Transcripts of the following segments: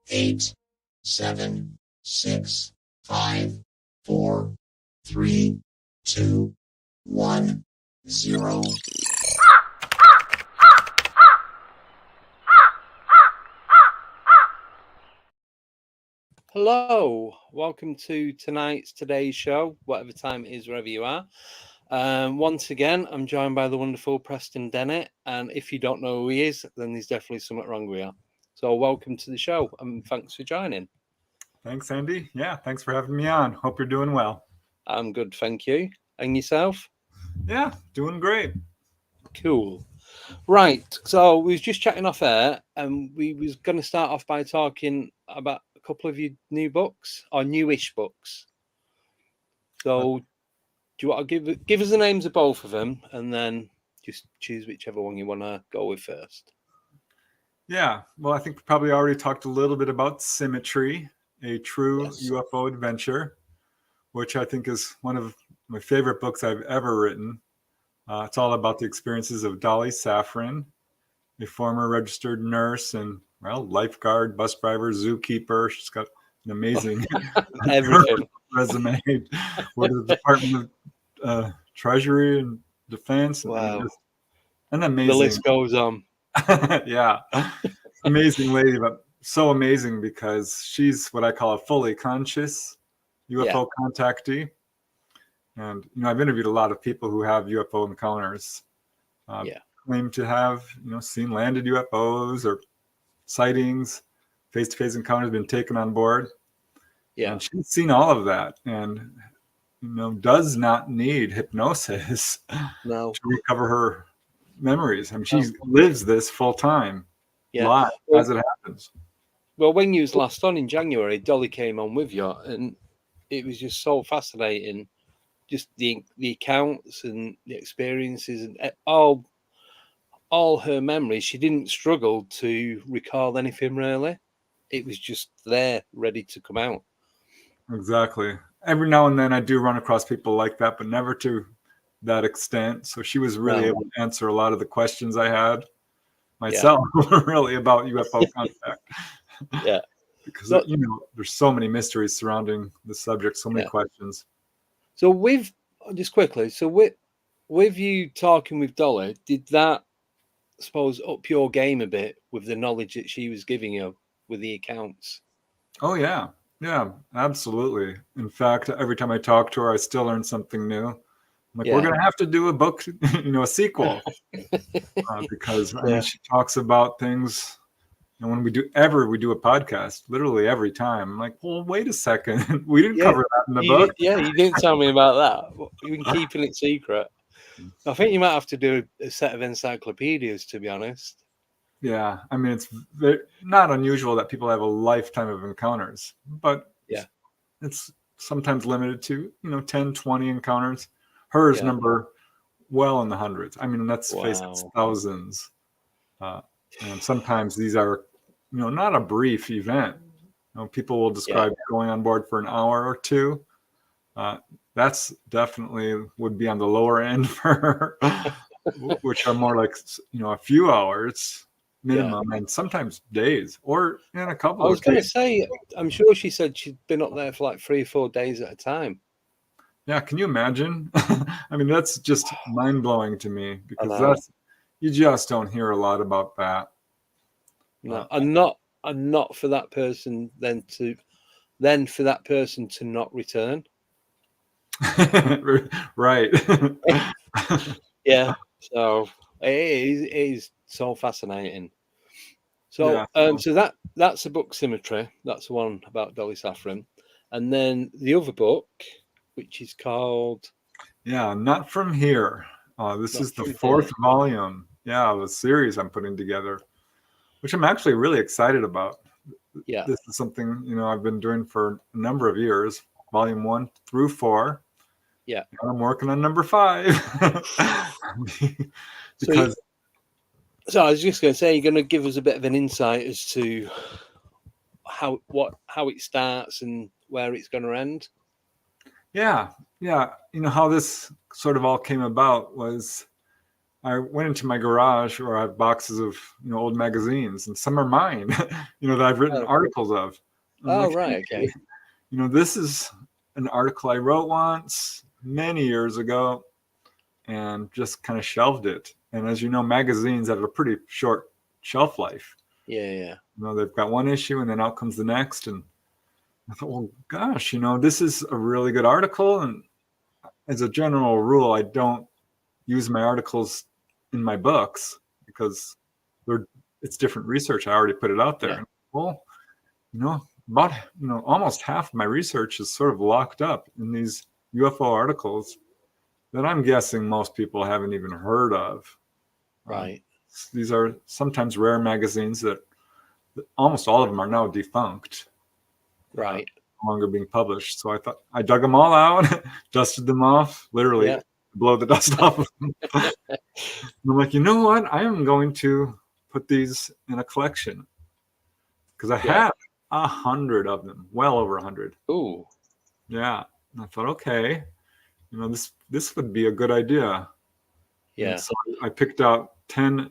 Eight, 7, 6, 5, 4, 3, 2, 1, 0. Hello, welcome to today's show, whatever time it is, wherever you are. Once again, I'm joined by the wonderful Preston Dennett, and if you don't know who he is, then there's definitely something wrong with you. So welcome to the show, and thanks for joining. Thanks, Andy. Yeah, thanks for having me on. Hope you're doing well. I'm good, thank you. And yourself? Yeah, doing great. Cool. Right, so we was just chatting off air, and we was going to start off by talking about a couple of your new books, or newish books. So do you want to give us the names of both of them, and then just choose whichever one you want to go with first? Yeah, well, I think we probably already talked a little bit about Symmetry, a true UFO adventure, which I think is one of my favorite books I've ever written. It's all about the experiences of Dolly Safran, a former registered nurse and, well, lifeguard, bus driver, zookeeper. She's got an amazing resume with the Department of Treasury and Defense. Wow. And amazing. The list goes on. Yeah. Amazing lady, but so amazing because she's what I call a fully conscious UFO contactee. And, you know, I've interviewed a lot of people who have UFO encounters, claim to have, you know, seen landed UFOs or sightings, face-to-face encounters, been taken on board. Yeah. And she's seen all of that and, you know, does not need hypnosis to recover her memories. I mean, she lives this full time, live as it happens. Well, when you was last on in January, Dolly came on with you, and it was just so fascinating. Just the accounts and the experiences and all her memories. She didn't struggle to recall anything really. It was just there, ready to come out. Exactly. Every now and then I do run across people like that, but never to that extent. So she was really able to answer a lot of the questions I had myself, really, about UFO contact. Yeah. Because, you know, there's so many mysteries surrounding the subject, so many questions. So with you talking with Dolly, did that, I suppose, up your game a bit with the knowledge that she was giving you with the accounts? Oh, yeah. Yeah, absolutely. In fact, every time I talk to her, I still learn something new. I'm like, we're going to have to do a book, you know, a sequel. Because I mean, she talks about things And when we do a podcast, literally every time, I'm like, well, wait a second. We didn't cover that in the book. You didn't tell me about that. You've been keeping it secret. I think you might have to do a set of encyclopedias, to be honest. Yeah. I mean, it's not unusual that people have a lifetime of encounters, but it's sometimes limited to, 10, 20 encounters. Hers number well in the hundreds. I mean, let's face it, it's thousands. And sometimes these are, not a brief event. People will describe going on board for an hour or two. That's definitely would be on the lower end for her, which are more like, a few hours minimum, and sometimes days, or in a couple. I was going to say, I'm sure she said she'd been up there for like 3 or 4 days at a time. Yeah, can you imagine? I mean, that's just mind blowing to me, because you just don't hear a lot about that. No, and not for that person for that person to not return. Right. Yeah. So it is so fascinating. So so that's a book, Symmetry. That's the one about Dolly Saffron. And then the other book, which is called Not From Here. This is the 4th volume. Of a series I'm putting together, which I'm actually really excited about. Yeah. This is something, I've been doing for a number of years, volume 1 through 4. Yeah. And I'm working on number 5. Because so I was just going to say, you're going to give us a bit of an insight as to how it starts and where it's going to end. Yeah. How this sort of all came about was I went into my garage where I have boxes of old magazines, and some are mine, that I've written articles of. Right, okay. This is an article I wrote once many years ago, and just kind of shelved it. And as you know, magazines have a pretty short shelf life. Yeah. They've got one issue, and then out comes the next. And I thought, well, gosh, this is a really good article. And as a general rule, I don't use my articles in my books because it's different research. I already put it out there. Yeah. Well, about almost half of my research is sort of locked up in these UFO articles that I'm guessing most people haven't even heard of. Right. These are sometimes rare magazines that almost all of them are now defunct. Right. No longer being published. So I thought I dug them all out, dusted them off, literally blow the dust off of them. And I'm like, you know what? I am going to put these in a collection because I have 100 of them, well over 100. Ooh. Yeah. And I thought, okay, this would be a good idea. Yeah. And so I picked out 10,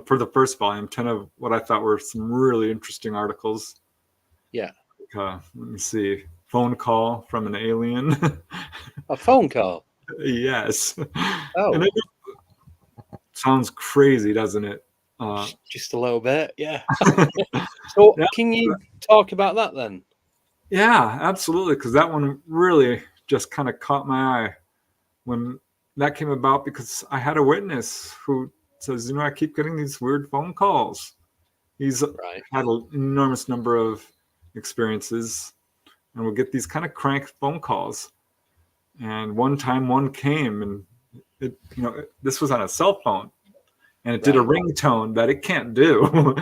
for the first volume, 10 of what I thought were some really interesting articles. Yeah. Let me see. Phone call from an alien. A phone call? Yes. Oh. And it sounds crazy, doesn't it? Just a little bit, yeah. So can you talk about that then? Yeah, absolutely. Because that one really just kind of caught my eye when that came about, because I had a witness who says, I keep getting these weird phone calls. He's had an enormous number of experiences, and we'll get these kind of crank phone calls. And one time one came, and it, this was on a cell phone, and it did a ringtone that it can't do.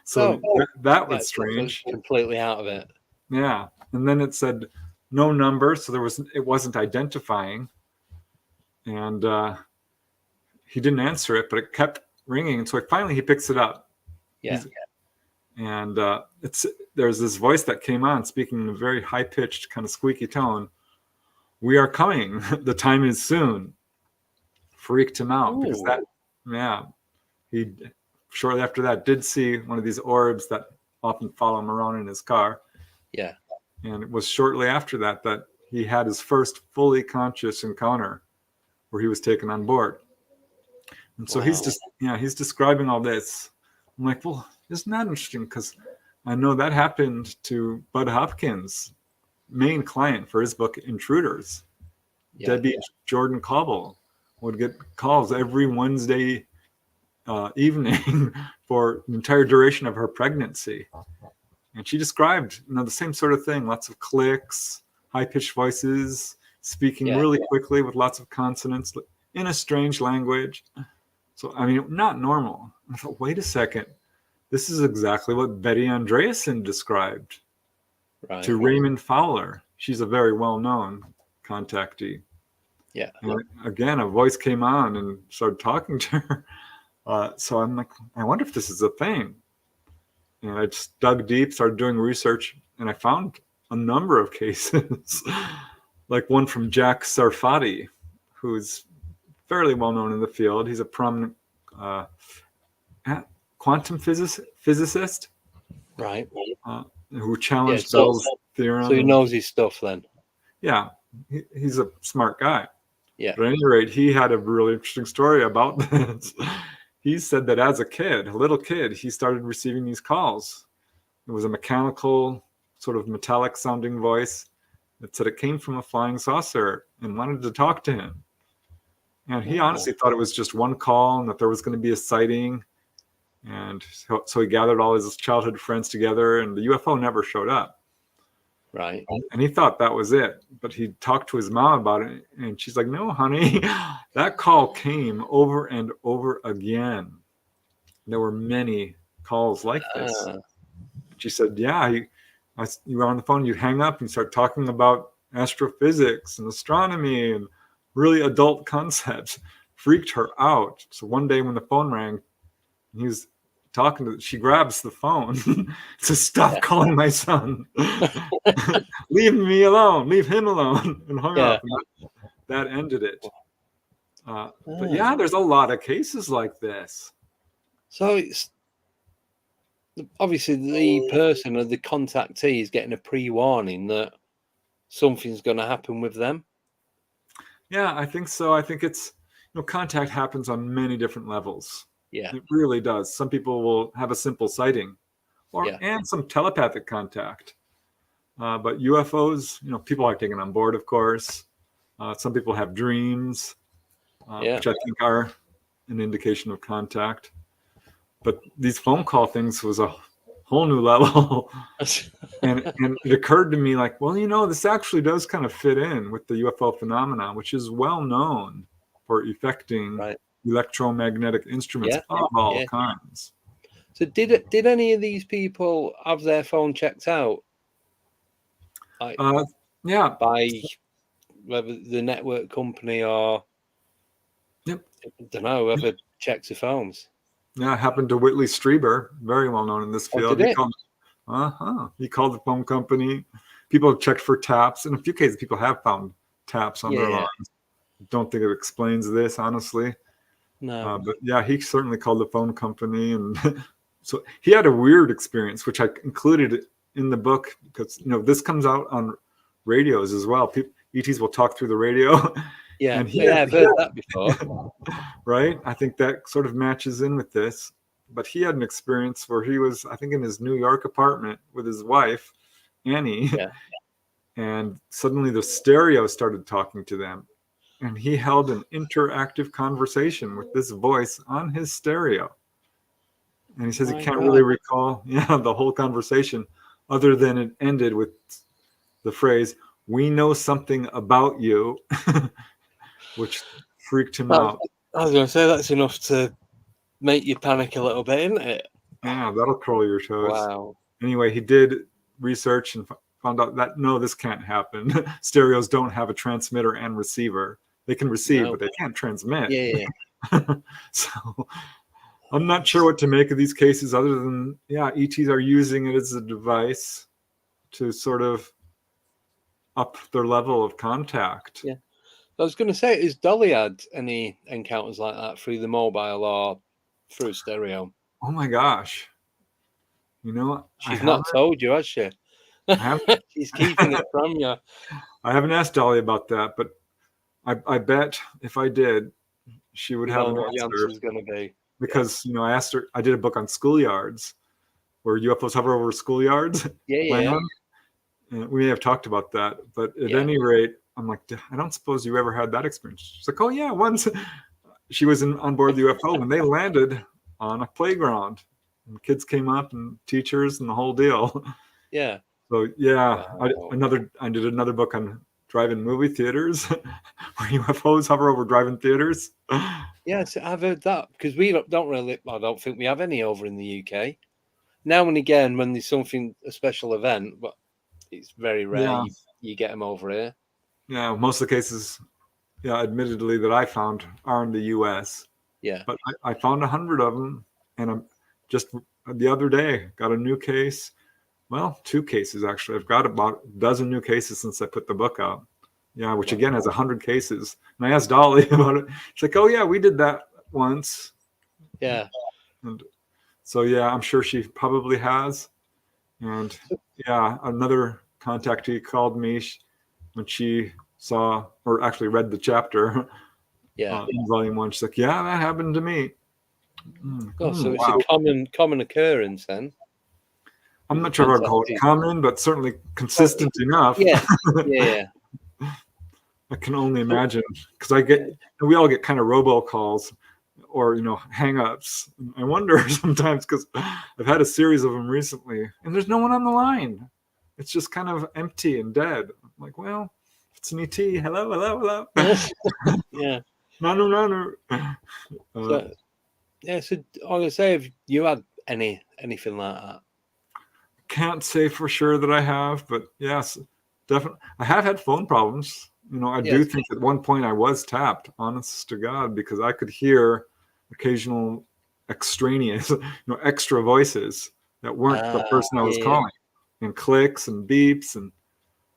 So that was strange. Completely out of it. Yeah. And then it said no number, so it wasn't identifying. And he didn't answer it, but it kept ringing. And so finally he picks it up. Yeah. And there's this voice that came on speaking in a very high-pitched, kind of squeaky tone. We are coming. The time is soon. Freaked him out. Ooh. Because he shortly after that did see one of these orbs that often follow him around in his car. Yeah. And it was shortly after that he had his first fully conscious encounter where he was taken on board. And so he's describing all this. I'm like, well, isn't that interesting? Because I know that happened to Bud Hopkins' main client for his book Intruders. Debbie Jordan Cobble would get calls every Wednesday evening for the entire duration of her pregnancy. And she described, the same sort of thing, lots of clicks, high-pitched voices, speaking really quickly with lots of consonants in a strange language. So, not normal. I thought, wait a second. This is exactly what Betty Andreasen described to Raymond Fowler. She's a very well-known contactee. Yeah. And again, a voice came on and started talking to her. So I'm like, I wonder if this is a thing. And I just dug deep, started doing research, and I found a number of cases, like one from Jack Sarfati, who's fairly well known in the field. He's a prominent quantum physicist, right? Who challenged Bell's theorem. So he knows his stuff then. Yeah, he's a smart guy. Yeah. But at any rate, he had a really interesting story about this. He said that as a little kid, he started receiving these calls. It was a mechanical, sort of metallic sounding voice that said it came from a flying saucer and wanted to talk to him. And he honestly thought it was just one call and that there was going to be a sighting. And so he gathered all his childhood friends together, and the UFO never showed up. Right. And he thought that was it. But he talked to his mom about it, and she's like, no, honey, that call came over and over again. There were many calls like this. She said, yeah, you were on the phone, you hang up and start talking about astrophysics and astronomy and really adult concepts. Freaked her out. So one day when the phone rang, he was talking she grabs the phone, says, stop calling my son. Leave me alone, leave him alone, and hung up. And that ended it. But yeah, there's a lot of cases like this. So it's obviously the person or the contactee is getting a pre-warning that something's going to happen with them. Yeah, I think so. I think it's, contact happens on many different levels. Yeah, it really does. Some people will have a simple sighting, and some telepathic contact. But UFOs, people are taken on board, of course. Some people have dreams, which I think are an indication of contact. But these phone call things was a whole new level. and it occurred to me like, well, this actually does kind of fit in with the UFO phenomenon, which is well known for affecting electromagnetic instruments of all kinds. So did any of these people have their phone checked out? By whether the network company or I don't know, whoever checks the phones. Yeah, it happened to Whitley Strieber, very well known in this field. He called the phone company. People checked for taps. In a few cases, people have found taps on their lines. Don't think it explains this, honestly. No. But yeah, he certainly called the phone company. And so he had a weird experience, which I included in the book because, this comes out on radios as well. ETs will talk through the radio. Yeah, I've heard that before. Right? I think that sort of matches in with this. But he had an experience where he was, I think, in his New York apartment with his wife, Annie. Yeah. And suddenly the stereo started talking to them. And he held an interactive conversation with this voice on his stereo. And he says he can't really recall the whole conversation other than it ended with the phrase, "We know something about you," which freaked him out. I was going to say that's enough to make you panic a little bit, isn't it? Yeah, that'll curl your toes. Wow. Anyway, he did research and found out that, no, this can't happen. Stereos don't have a transmitter and receiver. They can receive, but they can't transmit. Yeah. So I'm not sure what to make of these cases other than, ETs are using it as a device to sort of up their level of contact. Yeah. I was going to say, has Dolly had any encounters like that through the mobile or through stereo? Oh my gosh. She's not told you, has she? She's keeping it from you. I haven't asked Dolly about that, but I bet if I did, she would have an answer. The answer is going to be. Because, I asked her, I did a book on schoolyards where UFOs hover over schoolyards. Yeah. And we may have talked about that, but at any rate, I'm like, I don't suppose you ever had that experience. She's like, oh yeah, once. She was on board the UFO when they landed on a playground And kids came up and teachers and the whole deal. Yeah. So yeah, Wow. I did another book on drive-in movie theaters where UFOs hover over drive-in theaters. Yes, I've heard that because we don't really. I don't think we have any over in the UK. Now and again, when there's something a special event, but it's very rare Yeah. you get them over here. Yeah, most of the cases, yeah, admittedly that I found are in the U.S. Yeah. But I found 100 of them, and I'm just the other day got a new case. Well, 2 cases actually. I've got about a dozen new cases since I put the book out. Yeah, which again has 100 cases. And I asked Dolly about it. She's like, "Oh yeah, we did that once." Yeah. And so yeah, I'm sure she probably has. And yeah, another contactee called me when she saw or actually read the chapter Yeah. in volume 1. She's like, "Yeah, that happened to me." Oh, so it's Wow. a common occurrence then. I'm not sure if I'd call it common, but certainly consistent enough. Yeah. Yeah. I can only imagine because we all get kind of robocalls or hang-ups. I wonder sometimes because I've had a series of them recently, and there's no one on the line. It's just kind of empty and dead. I'm like, well, it's an ET. Hello, hello, hello. Yeah. No. So I was gonna say, have you had anything like that? Can't say for sure that I have, but yes, definitely. I have had phone problems. I do think at one point I was tapped, honest to God, because I could hear occasional extraneous, extra voices that weren't the person I was calling, and clicks and beeps and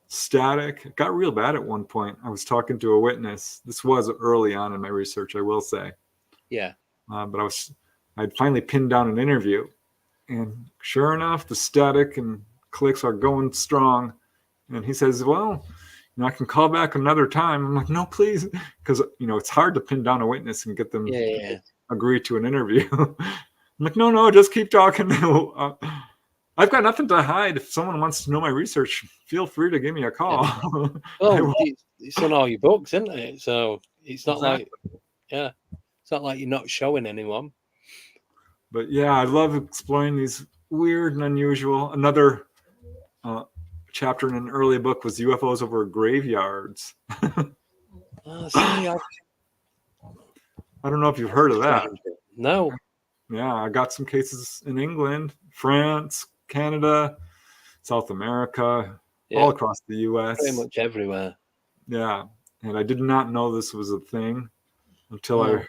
static. It got real bad at one point. I was talking to a witness. This was early on in my research, I will say. Yeah. But I'd finally pinned down an interview, and sure enough, the static and clicks are going strong. And he says, "Well, I can call back another time." I'm like, "No, please," because it's hard to pin down a witness and get them to agree to an interview. I'm like, "No, just keep talking." I've got nothing to hide. If someone wants to know my research, feel free to give me a call. Well, it's on all your books, isn't it? So it's not like, it's not like you're not showing anyone. But yeah, I love exploring these weird and unusual. Another chapter in an early book was UFOs over graveyards. I don't know if you've heard of that. No. Yeah, I got some cases in England, France, Canada, South America, all across the US. Pretty much everywhere. Yeah, and I did not know this was a thing until I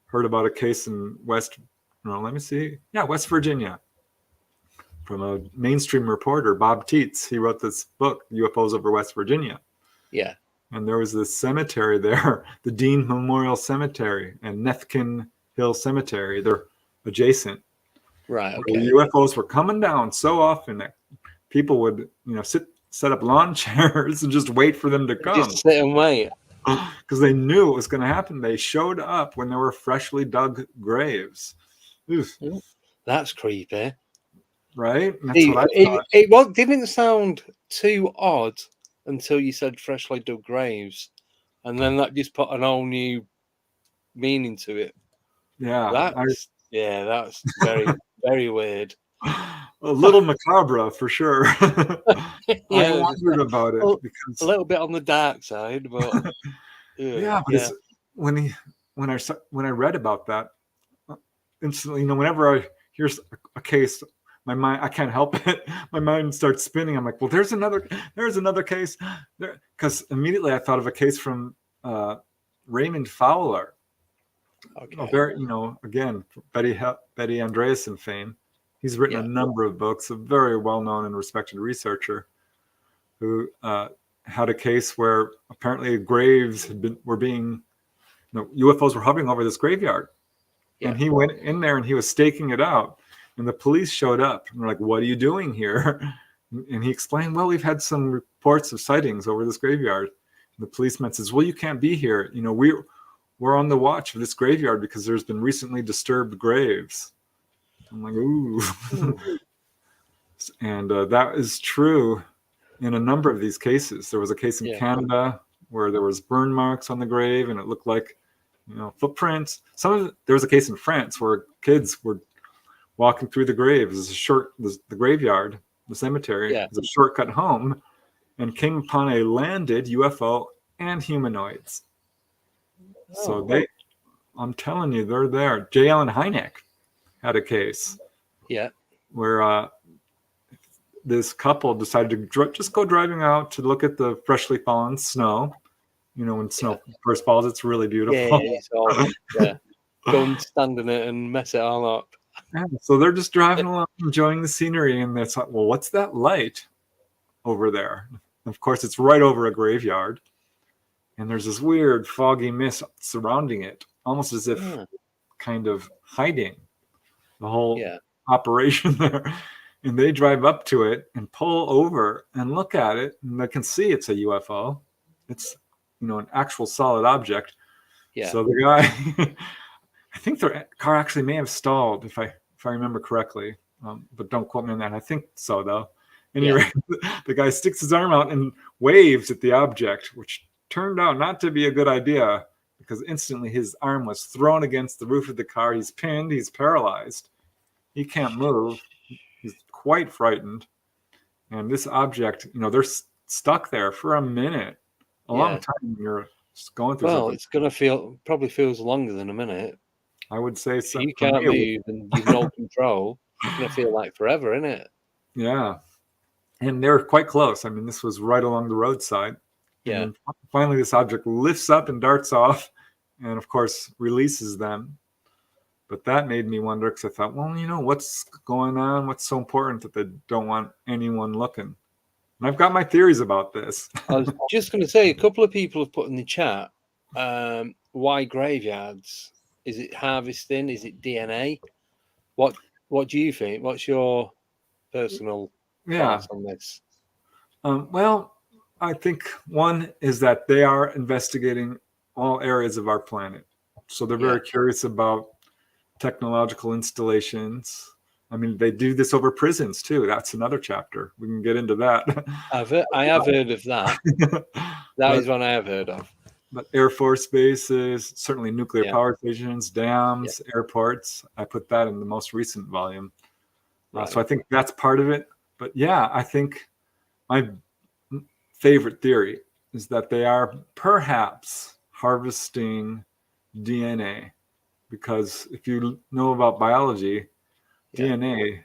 heard about a case in West Virginia, from a mainstream reporter, Bob Teets. He wrote this book, UFOs over West Virginia. Yeah. And there was this cemetery there, the Dean Memorial Cemetery and Nethkin Hill Cemetery. They're adjacent. Right. Okay. The UFOs were coming down so often that people would, set up lawn chairs and just wait for them to come. Just sit and wait. Because they knew it was going to happen. They showed up when there were freshly dug graves. Oof. That's creepy. Right? That's what I thought. It didn't sound too odd until you said freshly dug graves. And then that just put an whole new meaning to it. Yeah. That's very, very weird. A little macabre for sure. I wondered about it because a little bit on the dark side, but but when I read about that, instantly, whenever I hear a case, my mind, I can't help it. My mind starts spinning. I'm like, well, there's another case there, because immediately I thought of a case from Raymond Fowler. Okay. Again, Betty Andreasen fame. He's written a number of books, a very well-known and respected researcher who had a case where apparently graves were being, UFOs were hovering over this graveyard. Yeah. And he went in there and he was staking it out. And the police showed up and were like, "What are you doing here?" And he explained, "Well, we've had some reports of sightings over this graveyard." And the policeman says, "Well, you can't be here. We're on the watch of this graveyard because there's been recently disturbed graves." I'm like, ooh. And that is true in a number of these cases. There was a case in Canada where there was burn marks on the grave and it looked like, footprints. There was a case in France where kids were walking through the graves. The graveyard, the cemetery, is a shortcut home, and came upon a landed UFO and humanoids. So I'm telling you, they're there. J. Allen Hynek had a case. Yeah. Where this couple decided to just go driving out to look at the freshly fallen snow. You know, when snow first falls, it's really beautiful. Go and stand in it and mess it all up. Yeah, so they're just driving along, enjoying the scenery, and it's like, well, what's that light over there? Of course, it's right over a graveyard, and there's this weird foggy mist surrounding it, almost as if kind of hiding the whole operation there. And they drive up to it and pull over and look at it, and they can see it's a UFO. It's, you know, an actual solid object. Yeah. So the guy, I think their car actually may have stalled, if I remember correctly, but don't quote me on that. I think so, though. Anyway, the guy sticks his arm out and waves at the object, which turned out not to be a good idea, because instantly his arm was thrown against the roof of the car. He's pinned. He's paralyzed. He can't move. He's quite frightened. And this object, you know, they're stuck there for a minute, a long time when you're going through something. It's going to probably feels longer than a minute. I would say so. If you can't move and you've no control, it's going to feel like forever, isn't it? Yeah. And they're quite close. I mean, this was right along the roadside. Yeah. And finally, this object lifts up and darts off and, of course, releases them. But that made me wonder, because I thought, well, you know, what's going on? What's so important that they don't want anyone looking? And I've got my theories about this. I was just going to say, a couple of people have put in the chat, why graveyards? Is it harvesting? Is it DNA? What do you think? What's your personal thoughts on this? Well, I think one is that they are investigating all areas of our planet. So they're very curious about technological installations. I mean, they do this over prisons too. That's another chapter. We can get into that. I have heard of that. That is one I have heard of. But Air Force bases, certainly nuclear power stations, dams, airports. I put that in the most recent volume. So I think that's part of it. But I think my favorite theory is that they are perhaps harvesting DNA. Because if you know about biology, DNA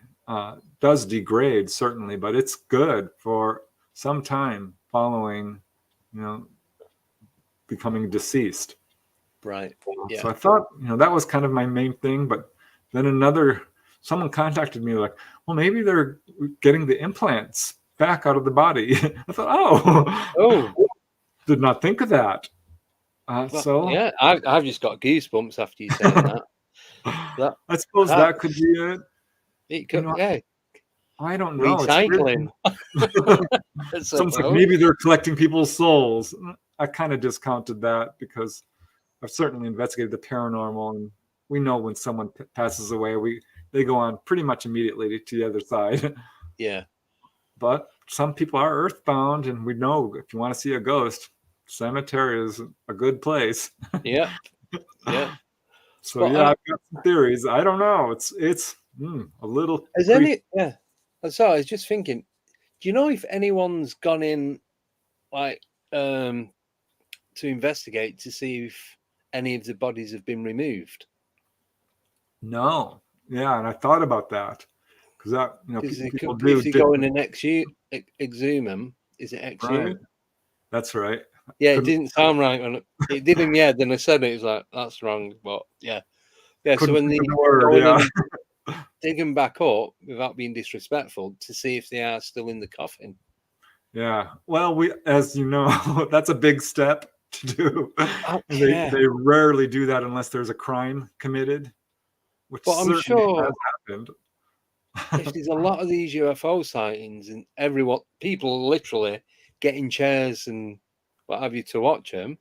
does degrade, certainly, but it's good for some time following, you know, becoming deceased. Right. Yeah. So I thought, you know, that was kind of my main thing. But then someone contacted me like, well, maybe they're getting the implants back out of the body. I thought, did not think of that. I've just got goosebumps after you saying that. I suppose that could be it. It could, I don't know. Recycling. Sounds like maybe they're collecting people's souls. I kind of discounted that because I've certainly investigated the paranormal, and we know when someone passes away, they go on pretty much immediately to the other side. Yeah. But some people are earthbound, and we know if you want to see a ghost, cemetery is a good place. Yeah. So I've got some theories. I don't know. It's a little. So I was just thinking, do you know if anyone's gone in, like, to investigate to see if any of the bodies have been removed? No. Yeah, and I thought about that because that, you know, people do. If you go in and exhume them, is it exhume? Right. That's right. Yeah, it didn't sound right when it didn't. Yeah, then I said it was like that's wrong. But yeah. So when they dig them back up without being disrespectful to see if they are still in the coffin. Yeah. Well, as you know, that's a big step to do. They rarely do that unless there's a crime committed. But I'm sure has happened. If there's a lot of these UFO sightings and people literally getting chairs and what have you to watch them,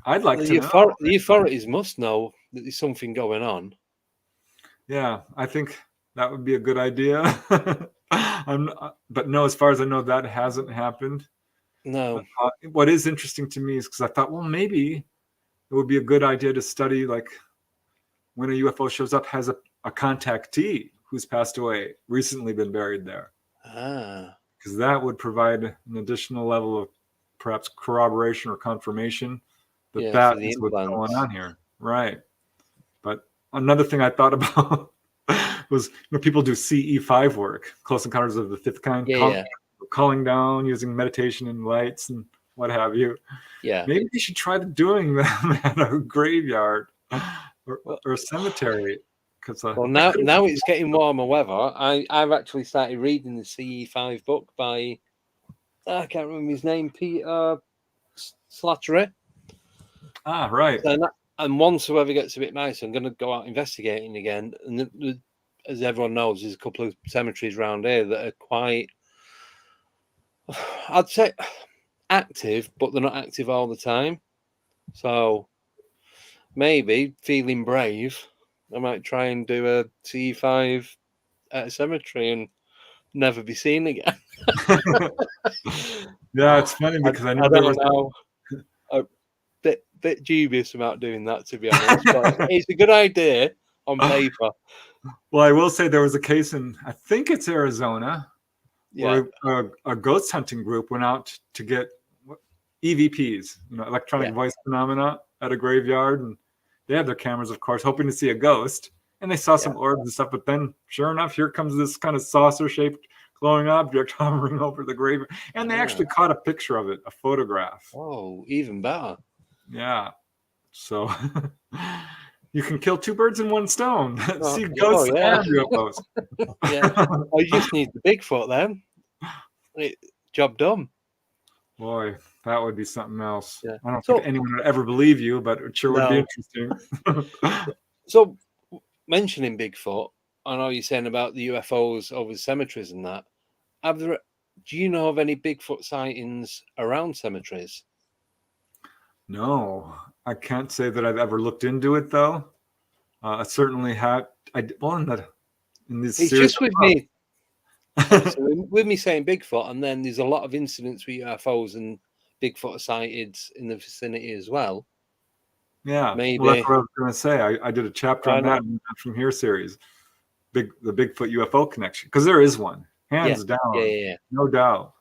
I'd like to know. The authorities must know that there's something going on. Yeah, I think that would be a good idea. But no, as far as I know, that hasn't happened. No. What is interesting to me is because I thought, well, maybe it would be a good idea to study, like, when a UFO shows up, has a contactee who's passed away, recently been buried there. Because that would provide an additional level of perhaps corroboration or confirmation that that is what's going on here. Right. But another thing I thought about was, people do CE5 work, close encounters of the fifth kind, calling down, using meditation and lights and what have you. Yeah. Maybe you should try doing them at a graveyard or a cemetery. Well, now it's getting warmer weather. I've actually started reading the CE5 book by, I can't remember his name, Peter Slattery. Right. And once the weather gets a bit nicer, I'm going to go out investigating again. And as everyone knows, there's a couple of cemeteries around here that are quite, I'd say, active, but they're not active all the time. So maybe, feeling brave, I might try and do a CE5 at a cemetery and never be seen again. Yeah, it's funny because I know there was a bit dubious about doing that, to be honest. But it's a good idea on paper. Well, I will say there was a case in, I think it's Arizona, where a ghost hunting group went out to get EVPs, electronic voice phenomena, at a graveyard, and they had their cameras, of course, hoping to see a ghost, and they saw some orbs and stuff. But then, sure enough, here comes this kind of saucer-shaped glowing object hovering over the graveyard, and they actually caught a picture of it, a photograph. Oh, even better. Yeah, so you can kill two birds in one stone. See ghosts and UFOs. You just need the Bigfoot then. Job done. Boy, that would be something else. Yeah. I don't think anyone would ever believe you, but it sure would be interesting. So, mentioning Bigfoot, I know you're saying about the UFOs over the cemeteries and that. Do you know of any Bigfoot sightings around cemeteries? No, I can't say that I've ever looked into it, though. I certainly had. In this it's series, just with me. So with me saying Bigfoot, and then there's a lot of incidents with UFOs and Bigfoot sighted in the vicinity as well. Yeah, maybe. Well, that's what I was going to say. I did a chapter on that in the From Here series, the Bigfoot UFO connection, because there is one, hands down, no doubt.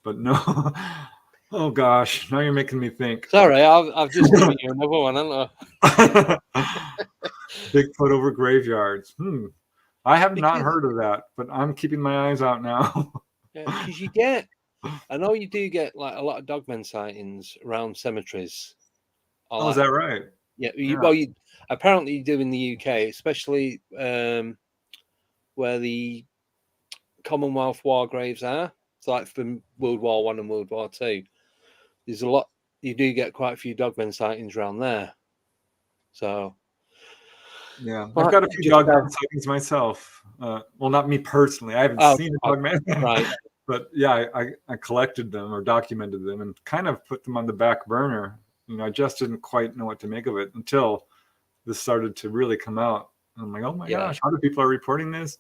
But no. Oh gosh, now you're making me think. Sorry, I've just given you another one, haven't I? Bigfoot over graveyards. I have not heard of that, but I'm keeping my eyes out now. Because I know you do get like a lot of dogmen sightings around cemeteries. Is that right? Yeah. Apparently you do in the UK, especially where the Commonwealth war graves are. So like from World War I and World War II. There's a lot. You do get quite a few dogmen sightings around there. So, yeah, I've got a few dogmen sightings myself. Well, not me personally. I haven't seen a dogman, right? But yeah, I collected them or documented them and kind of put them on the back burner. I just didn't quite know what to make of it until this started to really come out. And I'm like, oh my gosh, other people are reporting this.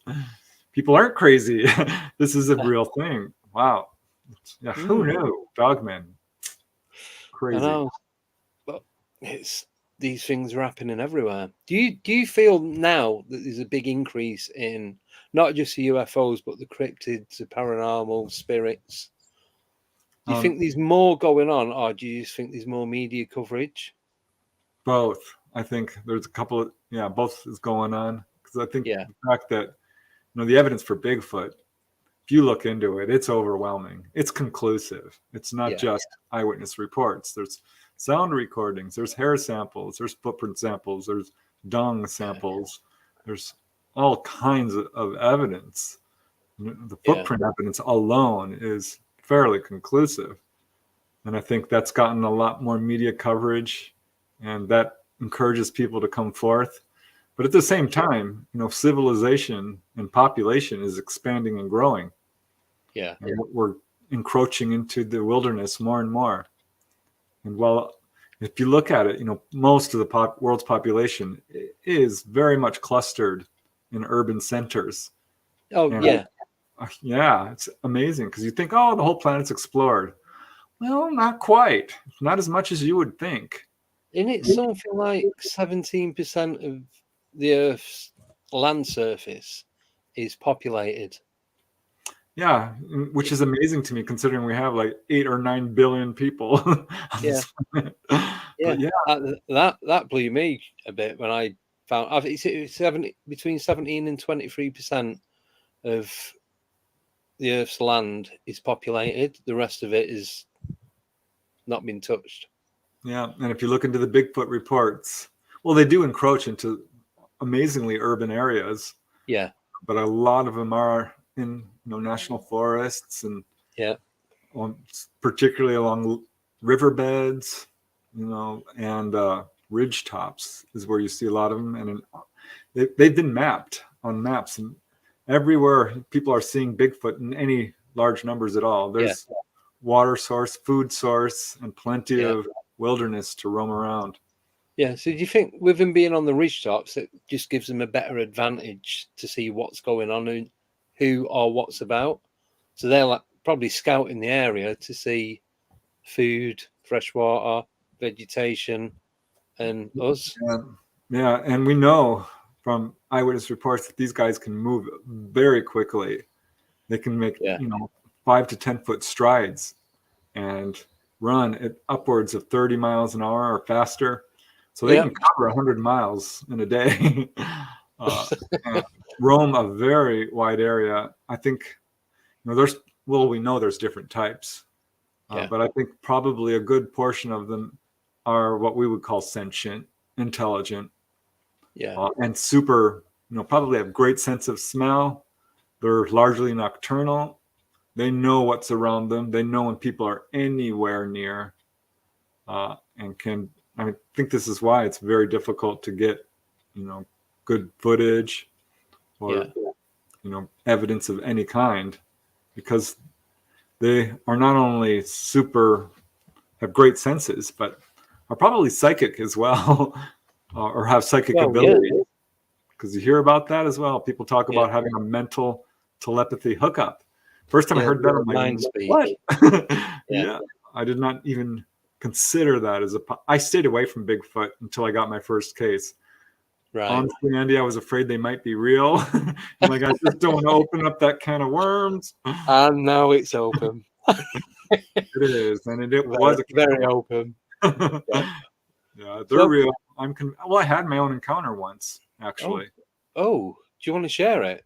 People aren't crazy. This is a real thing. Wow. Yeah, who knew? Dogmen. Crazy. I know. But these things are happening everywhere. Do you feel now that there's a big increase in not just the UFOs, but the cryptids, the paranormal spirits? Do you think there's more going on, or do you just think there's more media coverage? Both. I think there's a couple of both is going on, because I think the fact that the evidence for Bigfoot, if you look into it, it's overwhelming. It's conclusive. It's not just eyewitness reports. There's sound recordings. There's hair samples. There's footprint samples. There's dung samples. There's all kinds of evidence. The footprint evidence alone is fairly conclusive. And I think that's gotten a lot more media coverage, and that encourages people to come forth. But at the same time, civilization and population is expanding and growing. Yeah. And we're encroaching into the wilderness more and more. And while, if you look at it, most of the world's population is very much clustered in urban centers. Oh, and, yeah, it's amazing, because you think, the whole planet's explored. Well, not quite. Not as much as you would think. Isn't it something like 17% of the Earth's land surface is populated. Yeah, which is amazing to me considering we have like 8 or 9 billion people. On Yeah. this planet. Yeah, But yeah, that blew me a bit when I found it's between 17 and 23% of the Earth's land is populated. The rest of it is not been touched. yeah. And if you look into the Bigfoot reports, well, they do encroach into amazingly urban areas. Yeah, But a lot of them are in national forests and yeah, particularly along riverbeds, and ridge tops is where you see a lot of them. And they've been mapped on maps, and everywhere people are seeing Bigfoot in any large numbers at all. There's water source, food source, and plenty of wilderness to roam around. Yeah. So do you think with them being on the ridge tops, it just gives them a better advantage to see what's going on and who or what's about? So they're like probably scouting the area to see food, fresh water, vegetation, and us. Yeah, and we know from eyewitness reports that these guys can move very quickly. They can make 5 to 10 foot strides and run at upwards of 30 miles an hour or faster. So they can cover 100 miles in a day. And roam a very wide area. I think we know there's different types, but I think probably a good portion of them are what we would call sentient, intelligent, and super. Probably have great sense of smell. They're largely nocturnal. They know what's around them. They know when people are anywhere near, and can. I think this is why it's very difficult to get, good footage or, evidence of any kind, because they are not only have great senses, but are probably psychic as well, or have psychic ability. Because you hear about that as well. People talk about having a mental telepathy hookup. First time I heard that, I'm like, what? Yeah, I did not even consider that as I stayed away from Bigfoot until I got my first case. Right. Honestly, Andy, I was afraid they might be real. Like, I just don't want to open up that can of worms. And now it's open. It is, and it was very open. Yeah, they're real. I had my own encounter once, actually. Oh, do you want to share it?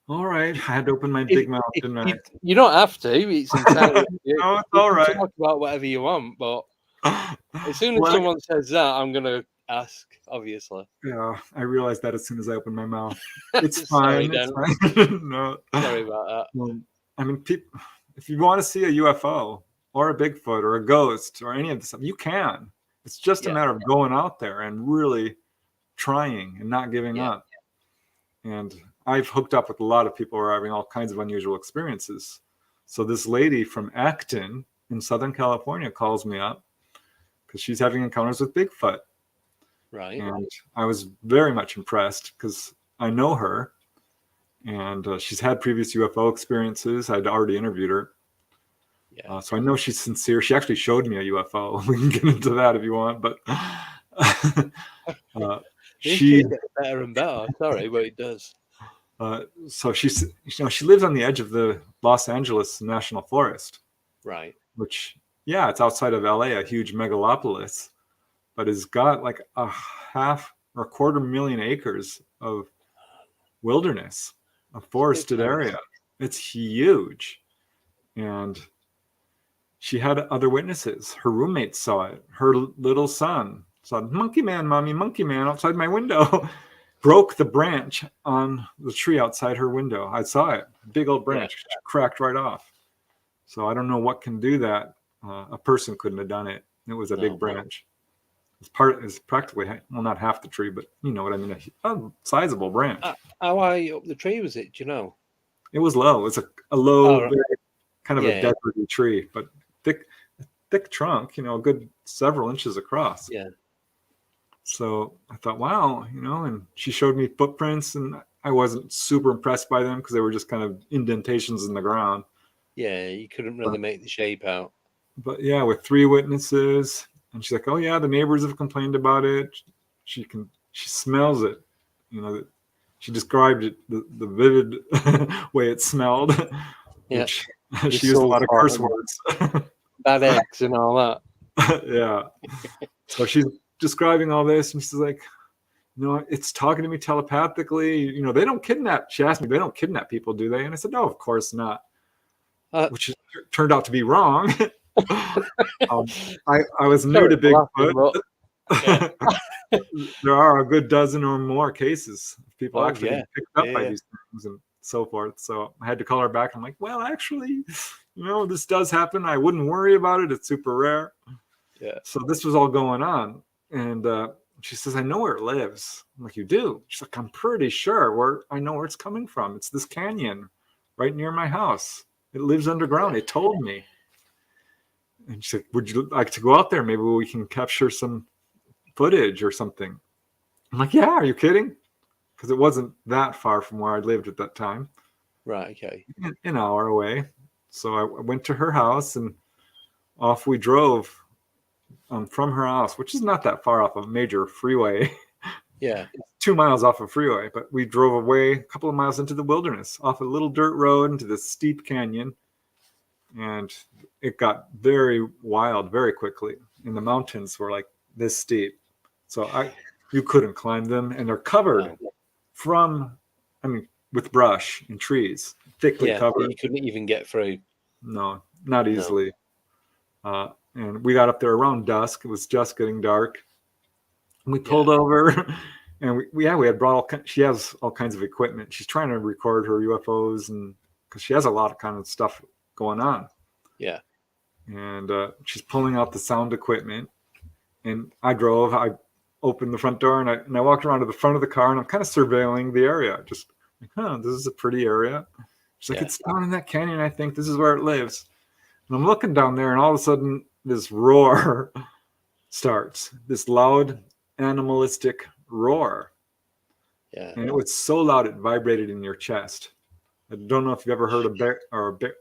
All right, I had to open my big mouth, didn't I? You don't have to. It's entirely. No, it's all right. Talk about whatever you want, but as soon as someone says that, I'm gonna ask. Obviously. Yeah, I realized that as soon as I opened my mouth. It's fine. Sorry, it's fine. No. Sorry about that. I mean, if you want to see a UFO or a Bigfoot or a ghost or any of this stuff, you can. It's just a matter of going out there and really trying and not giving up. And I've hooked up with a lot of people who are having all kinds of unusual experiences. So this lady from Acton in Southern California calls me up because she's having encounters with Bigfoot. Right. And I was very much impressed because I know her, and she's had previous UFO experiences. I'd already interviewed her. Yeah. So I know she's sincere. She actually showed me a UFO. We can get into that if you want, but she gets better and better. Sorry, but it does. So she lives on the edge of the Los Angeles National Forest. Right. Which, it's outside of LA, a huge megalopolis, but has got like a 250,000 acres of wilderness, a forested area. It's huge. And she had other witnesses. Her roommates saw it. Her little son saw, monkey man, mommy, monkey man outside my window. Broke the branch on the tree outside her window. I saw it. Big old branch cracked right off. So I don't know what can do that. A person couldn't have done it. It was a big branch. It's practically, well, not half the tree, but you know what I mean. A sizable branch. How high up the tree was it? Do you know? It was low. It's a low, very, kind of a deserty tree, but thick trunk. A good several inches across. Yeah. So I thought, wow, and she showed me footprints, and I wasn't super impressed by them because they were just kind of indentations in the ground. Yeah, you couldn't really make the shape out. But with 3 witnesses, and she's like, oh yeah, the neighbors have complained about it. She smells it. she described it the vivid way it smelled. Yeah. Which she used a lot of curse words. Bad eggs and all that. Yeah. So she's describing all this, and she's like, it's talking to me telepathically. They don't kidnap. She asked me, they don't kidnap people, do they? And I said, no, of course not. Which turned out to be wrong. I was new to Bigfoot. Yeah. There are a good dozen or more cases of people actually getting picked up by these things and so forth. So I had to call her back. I'm like, well, actually, this does happen. I wouldn't worry about it. It's super rare. Yeah. So this was all going on. And she says, I know where it lives. I'm like, you do? She's like, I'm pretty sure I know where it's coming from. It's this canyon right near my house. It lives underground. It told me. And she said, would you like to go out there? Maybe we can capture some footage or something. I'm like, yeah, are you kidding? Because it wasn't that far from where I lived at that time. Right, okay. An hour away. So I went to her house and off we drove from her house, which is not that far off a major freeway. Yeah. 2 miles off a freeway, but we drove away a couple of miles into the wilderness, off a little dirt road into this steep canyon. And it got very wild very quickly. And the mountains were like this steep. So you couldn't climb them, and they're covered with brush and trees, thickly covered. You couldn't even get through. No, not easily. No. And we got up there around dusk. It was just getting dark. And we pulled over, and we had brought she has all kinds of equipment. She's trying to record her UFOs, and because she has a lot of kind of stuff going on. Yeah. And she's pulling out the sound equipment, and I opened the front door, and I walked around to the front of the car, and I'm kind of surveilling the area. Just like, this is a pretty area. She's like, it's down in that canyon, I think. This is where it lives. And I'm looking down there, and all of a sudden, this roar starts. This loud, animalistic roar. Yeah. And it was so loud, it vibrated in your chest. I don't know if you've ever heard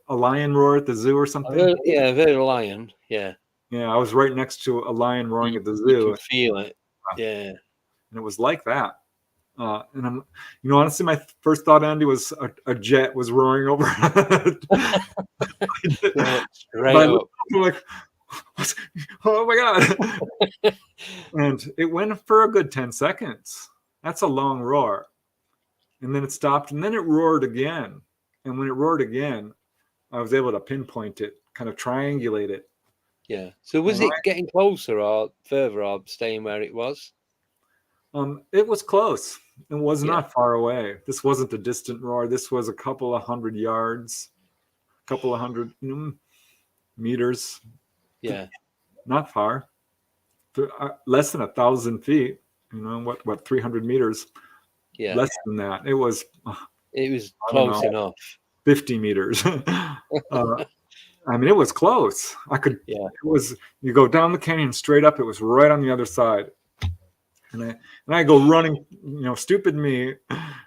a lion roar at the zoo or something. I've heard a lion. Yeah. Yeah, I was right next to a lion roaring at the zoo. You can feel it. Yeah. And it was like that. And I'm, honestly, my first thought, Andy, was a jet was roaring over. I'm like, oh my God. And it went for a good 10 seconds. That's a long roar. And then it stopped, and then it roared again. And when it roared again, I was able to pinpoint it, kind of triangulate it. Yeah. So was it getting closer or further, or staying where it was? It was close. It was not far away. This wasn't a distant roar. This was a couple of 100 yards, a couple of 100 meters. Yeah. Not far. Less than 1,000 feet. What 300 meters? Yeah. Less than that. It was close enough. 50 meters. It was close. It was, you go down the canyon straight up, it was right on the other side. And I go running, stupid me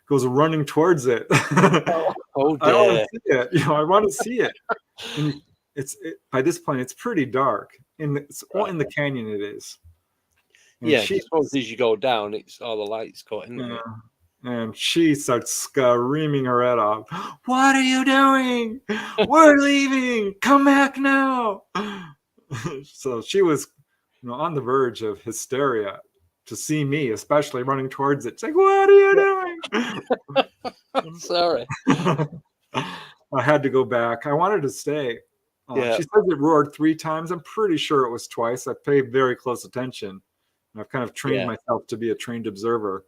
goes running towards it. Oh dear. I want to see it. I want to see it. And by this point, it's pretty dark. In the canyon it is. And I suppose as you go down, it's all the lights caught in there. And she starts screaming her head off. What are you doing? We're leaving. Come back now. So she was, on the verge of hysteria to see me, especially running towards it. She's like, what are you doing? I'm sorry. I had to go back. I wanted to stay. She says it roared 3 times. I'm pretty sure it was twice. I paid very close attention. And I've kind of trained myself to be a trained observer,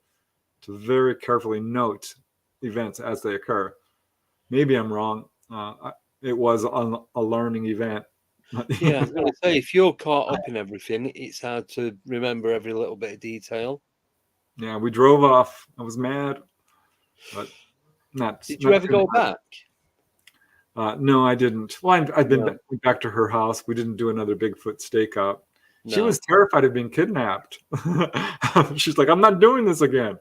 to very carefully note events as they occur. Maybe I'm wrong. It was a learning event. Yeah, I was going to say, if you're caught up in everything, it's hard to remember every little bit of detail. Yeah, we drove off. I was mad, but not. Did you ever go back? No, I didn't. Well, I've been back to her house. We didn't do another Bigfoot stakeout. No. She was terrified of being kidnapped. She's like, I'm not doing this again.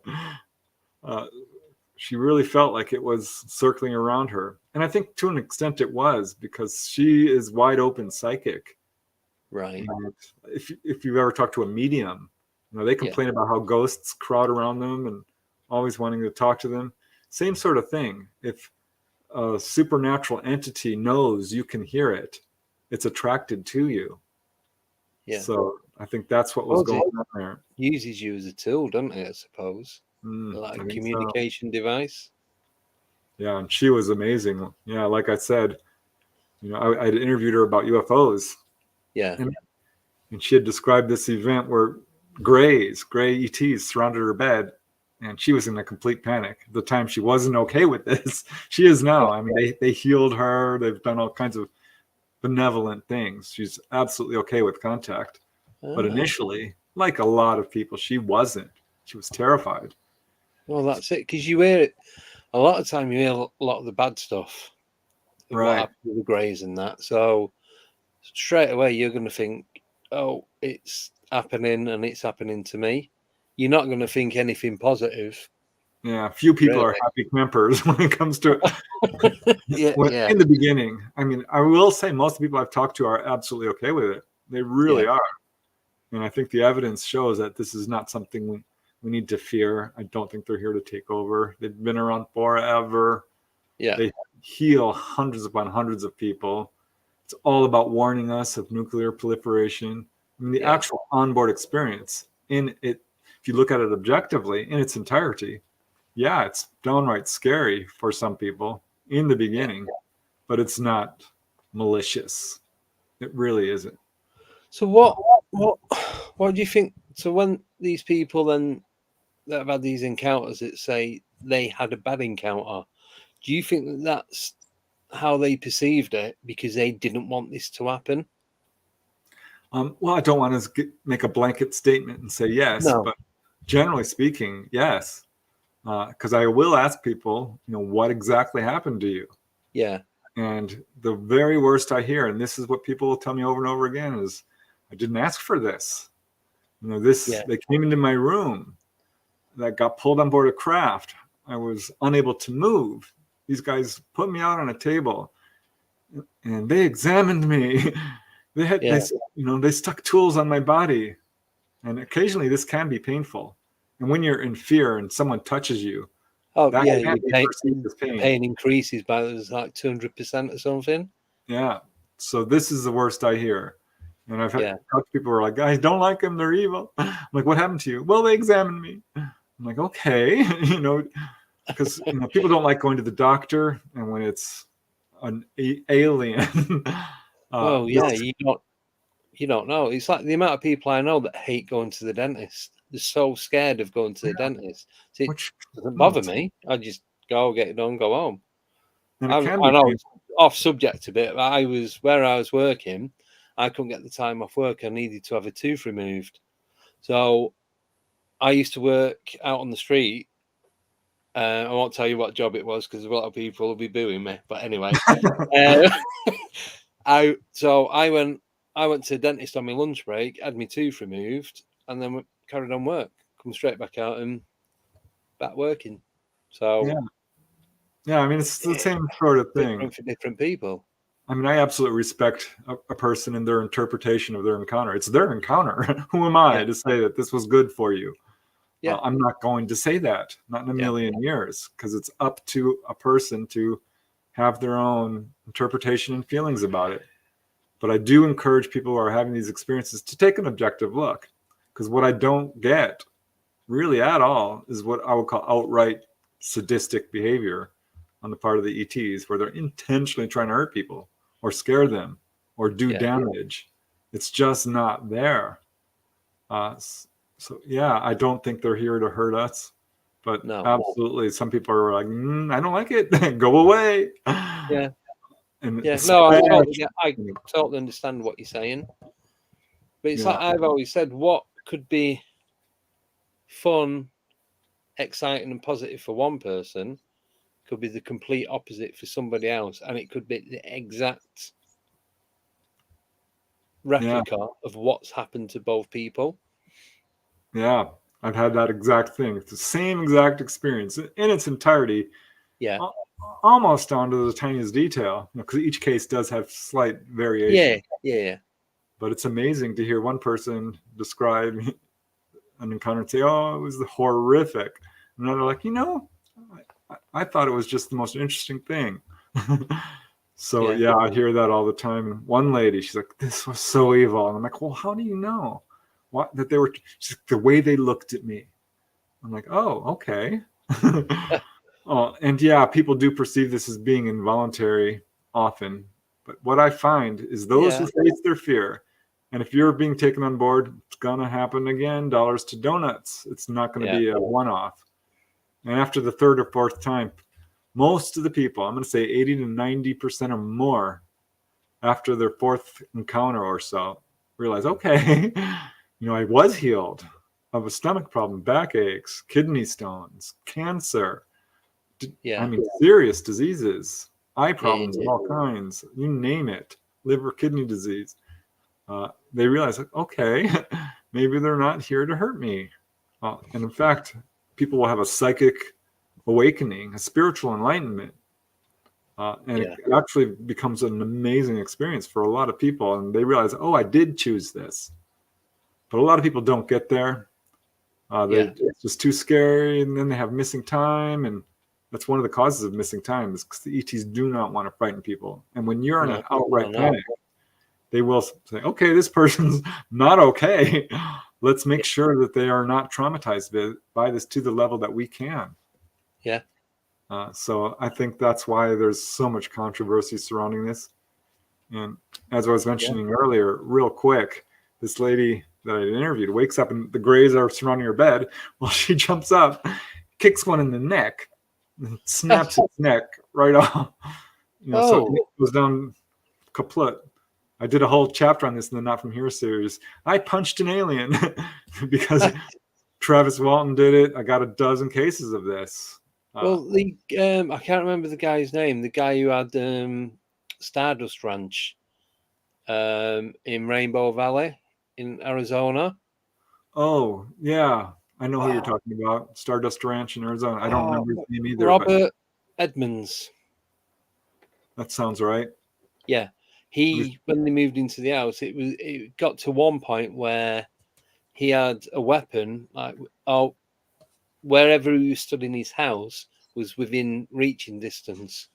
She really felt like it was circling around her. And I think to an extent it was, because she is wide open psychic. Right. And if you've ever talked to a medium, they complain about how ghosts crowd around them and always wanting to talk to them. Same sort of thing. If a supernatural entity knows you can hear it, it's attracted to you. Yeah. So I think that's what was going on there. Uses you as a tool, doesn't it? I suppose, like a communication device. Yeah, and she was amazing. Yeah, like I said, I interviewed her about UFOs. Yeah. And she had described this event where gray ETs surrounded her bed, and she was in a complete panic. At the time, she wasn't okay with this. She is now. I mean, they healed her. They've done all kinds of benevolent things. She's absolutely okay with contact. But initially, like a lot of people, she wasn't. She was terrified. Well, that's it. Because you hear it a lot of time. You hear a lot of the bad stuff, Right? What happened with the greys and that. So straight away, you're going to think, "Oh, it's happening, and it's happening to me." You're not going to think anything positive. Yeah, few people are happy campers when it comes to in the beginning. I mean, I will say most of the people I've talked to are absolutely okay with it. They really are. And I think the evidence shows that this is not something we need to fear. I don't think they're here to take over. They've been around forever. Yeah. They heal hundreds upon hundreds of people. It's all about warning us of nuclear proliferation. I mean, the actual onboard experience in it, if you look at it objectively in its entirety, it's downright scary for some people in the beginning, but it's not malicious. It really isn't. So what do you think? So when these people then that have had these encounters that say they had a bad encounter, do you think that that's how they perceived it because they didn't want this to happen? Well, I don't want to make a blanket statement and say yes, but generally speaking, yes. Because I will ask people, what exactly happened to you? Yeah. And the very worst I hear, and this is what people will tell me over and over again, is I didn't ask for this. They came into my room. That got pulled on board a craft. I was unable to move. These guys put me out on a table, and they examined me. They stuck tools on my body, and occasionally this can be painful. And when you're in fear and someone touches you, pain increases by like 200% or something. Yeah. So this is the worst I hear. And I've had people who are like, I don't like them, they're evil. I'm like, what happened to you? Well, they examined me. I'm like, okay, because people don't like going to the doctor, and when it's an alien. You don't know. It's like the amount of people I know that hate going to the dentist. They're so scared of going to the dentist. So it doesn't bother me. I just go get it done, go home. I know it's off subject a bit, but where I was working, I couldn't get the time off work. I needed to have a tooth removed. So I used to work out on the street. I won't tell you what job it was because a lot of people will be booing me. But anyway, I went to the dentist on my lunch break, had my tooth removed, and then carried on work. Come straight back out and back working. So yeah, I mean, it's the same sort of thing. Different for different people. I mean, I absolutely respect a person and their interpretation of their encounter. It's their encounter. Who am I to say that this was good for you? Yeah, I'm not going to say that, not in a million years, because it's up to a person to have their own interpretation and feelings about it. But I do encourage people who are having these experiences to take an objective look, because what I don't get really at all is what I would call outright sadistic behavior on the part of the ETs, where they're intentionally trying to hurt people or scare them or do damage. It's just not there. So I don't think they're here to hurt us, but absolutely, some people are like, I don't like it. Go away. Yeah. And I totally understand what you're saying, but it's like I've always said, what could be fun, exciting, and positive for one person could be the complete opposite for somebody else, and it could be the exact replica of what's happened to both people. Yeah, I've had that exact thing. It's the same exact experience in its entirety. Yeah. Almost down to the tiniest detail, because each case does have slight variation. Yeah. But it's amazing to hear one person describe an encounter and say, "Oh, it was horrific," And they're like, I thought it was just the most interesting thing. So yeah, I hear that all the time. One lady, she's like, this was so evil. And I'm like, well, how do you know that they were, she's like, the way they looked at me. I'm like, oh, okay. And yeah, people do perceive this as being involuntary often. But what I find is those who face their fear, and if you're being taken on board, it's going to happen again, dollars to donuts. It's not going to be a one-off. And after the third or fourth time, most of the people, I'm going to say 80 to 90% or more, after their fourth encounter or so, realize, okay, I was healed of a stomach problem, backaches, kidney stones, cancer. I mean, serious diseases, eye problems of all kinds, you name it, liver, kidney disease. They realize, okay, maybe they're not here to hurt me. And in fact, people will have a psychic awakening, a spiritual enlightenment. And it actually becomes an amazing experience for a lot of people. And they realize, oh, I did choose this. But a lot of people don't get there. It's just too scary. And then they have missing time. And that's one of the causes of missing time, is because the ETs do not want to frighten people. And when you're in an outright panic, they will say, okay, this person's not okay. Let's make sure that they are not traumatized by this to the level that we can. Yeah. So I think that's why there's so much controversy surrounding this. And as I was mentioning earlier, real quick, this lady that I interviewed wakes up and the grays are surrounding her bed. Well, she jumps up, kicks one in the neck, and snaps its neck right off. So it goes down kaput. I did a whole chapter on this in the Not From Here series. I punched an alien because Travis Walton did it. I got a dozen cases of this. Well, I can't remember the guy's name. The guy who had Stardust Ranch in Rainbow Valley in Arizona. Oh, yeah. I know who you're talking about. Stardust Ranch in Arizona. I don't remember his name either. Robert Edmonds. That sounds right. Yeah. When they moved into the house, it got to one point where he had a weapon, wherever he stood in his house was within reaching distance.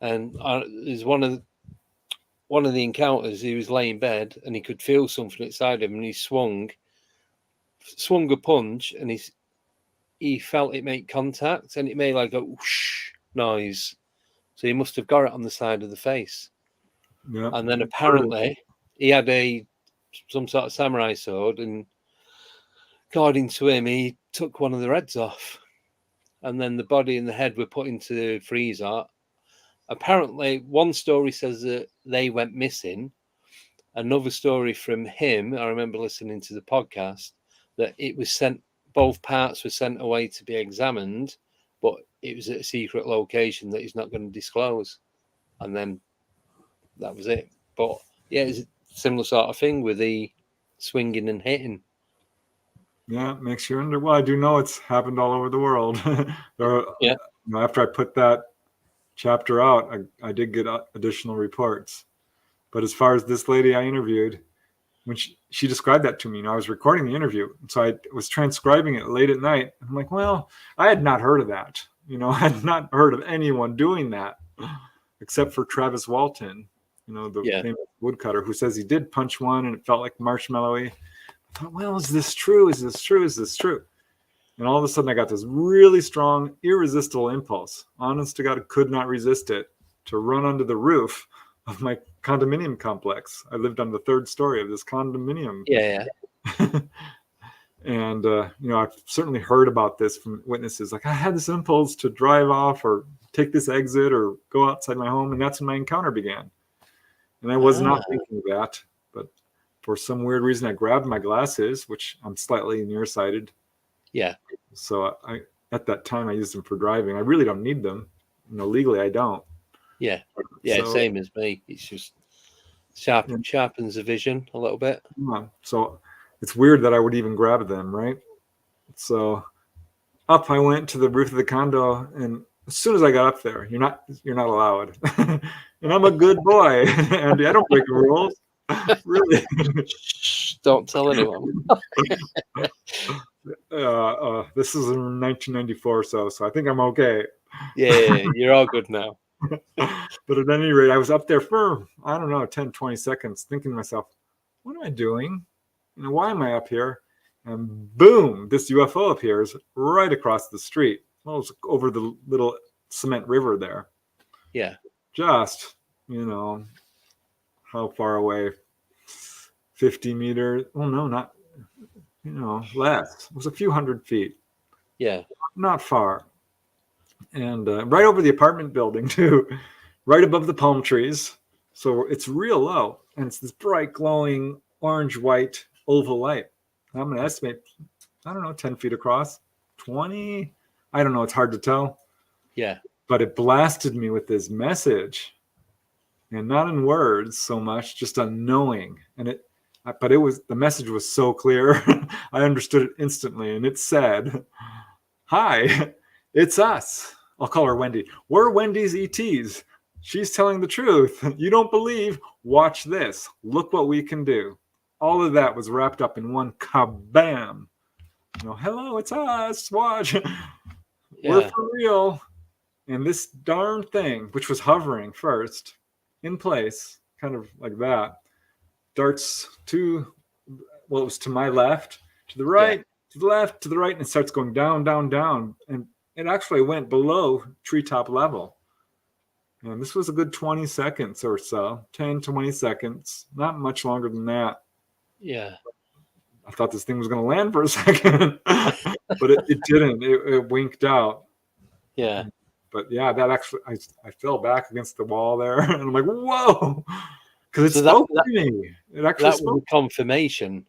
And there's one of the encounters, he was laying in bed and he could feel something inside him, and he swung a punch, and he felt it make contact, and it made like a whoosh noise. So he must have got it on the side of the face. Yep. And then apparently he had some sort of samurai sword, and according to him, he took one of the heads off, and then the body and the head were put into the freezer. Apparently, one story says that they went missing. Another story from him, I remember listening to the podcast, that it was both parts were sent away to be examined, but it was at a secret location that he's not going to disclose. And then that was it. But yeah, it's a similar sort of thing with the swinging and hitting. Yeah, it makes you wonder. Well, I do know it's happened all over the world. After I put that chapter out, I did get additional reports. But as far as this lady I interviewed, when she described that to me, I was recording the interview, so I was transcribing it late at night. I'm like, well, I had not heard of that. I had not heard of anyone doing that, except for Travis Walton, the famous woodcutter, who says he did punch one and it felt like marshmallowy. I thought, well, is this true? Is this true? Is this true? And all of a sudden I got this really strong, irresistible impulse. Honest to God, I could not resist it, to run onto the roof of my condominium complex. I lived on the third story of this condominium. Yeah. And, I've certainly heard about this from witnesses. Like, I had this impulse to drive off or take this exit or go outside my home. And that's when my encounter began. And I was not thinking of that. But for some weird reason, I grabbed my glasses, which I'm slightly nearsighted. Yeah. So at that time, I used them for driving. I really don't need them. Legally, I don't. Yeah. Yeah, so, same as me. It's just sharpens the vision a little bit. So it's weird that I would even grab them, right? So up I went to the roof of the condo, and as soon as I got up there, you're not allowed. And I'm a good boy, Andy. I don't break the rules. Really. Don't tell anyone. This is in 1994 so I think I'm okay. Yeah, you're all good now. But at any rate, I was up there for, I don't know, 10, 20 seconds thinking to myself, what am I doing? Why am I up here? And boom, this UFO appears right across the street. Well, it's over the little cement river there. Yeah. Just, how far away? 50 meters. Well, no, not, less. It was a few hundred feet. Yeah. Not far. And right over the apartment building, too. Right above the palm trees. So it's real low. And it's this bright, glowing, orange-white oval light. I'm going to estimate, 10 feet across. 20? I don't know. It's hard to tell. Yeah. But it blasted me with this message. And not in words so much, just a knowing. But the message was so clear. I understood it instantly. And it said, "Hi, it's us." I'll call her Wendy. "We're Wendy's ETs. She's telling the truth. You don't believe? Watch this. Look what we can do." All of that was wrapped up in one kabam. Hello, it's us. Watch. Yeah. We're for real. And this darn thing, which was hovering first, in place, kind of like that, darts it was to my left, to the right, to the left, to the right, and it starts going down, down, down. And it actually went below treetop level. And this was a good 20 seconds or so, 10, 20 seconds, not much longer than that. Yeah. I thought this thing was going to land for a second, but it didn't. It winked out. Yeah. But yeah, that actually, I fell back against the wall there, and I'm like, whoa, because it spoke to me. It actually was a confirmation.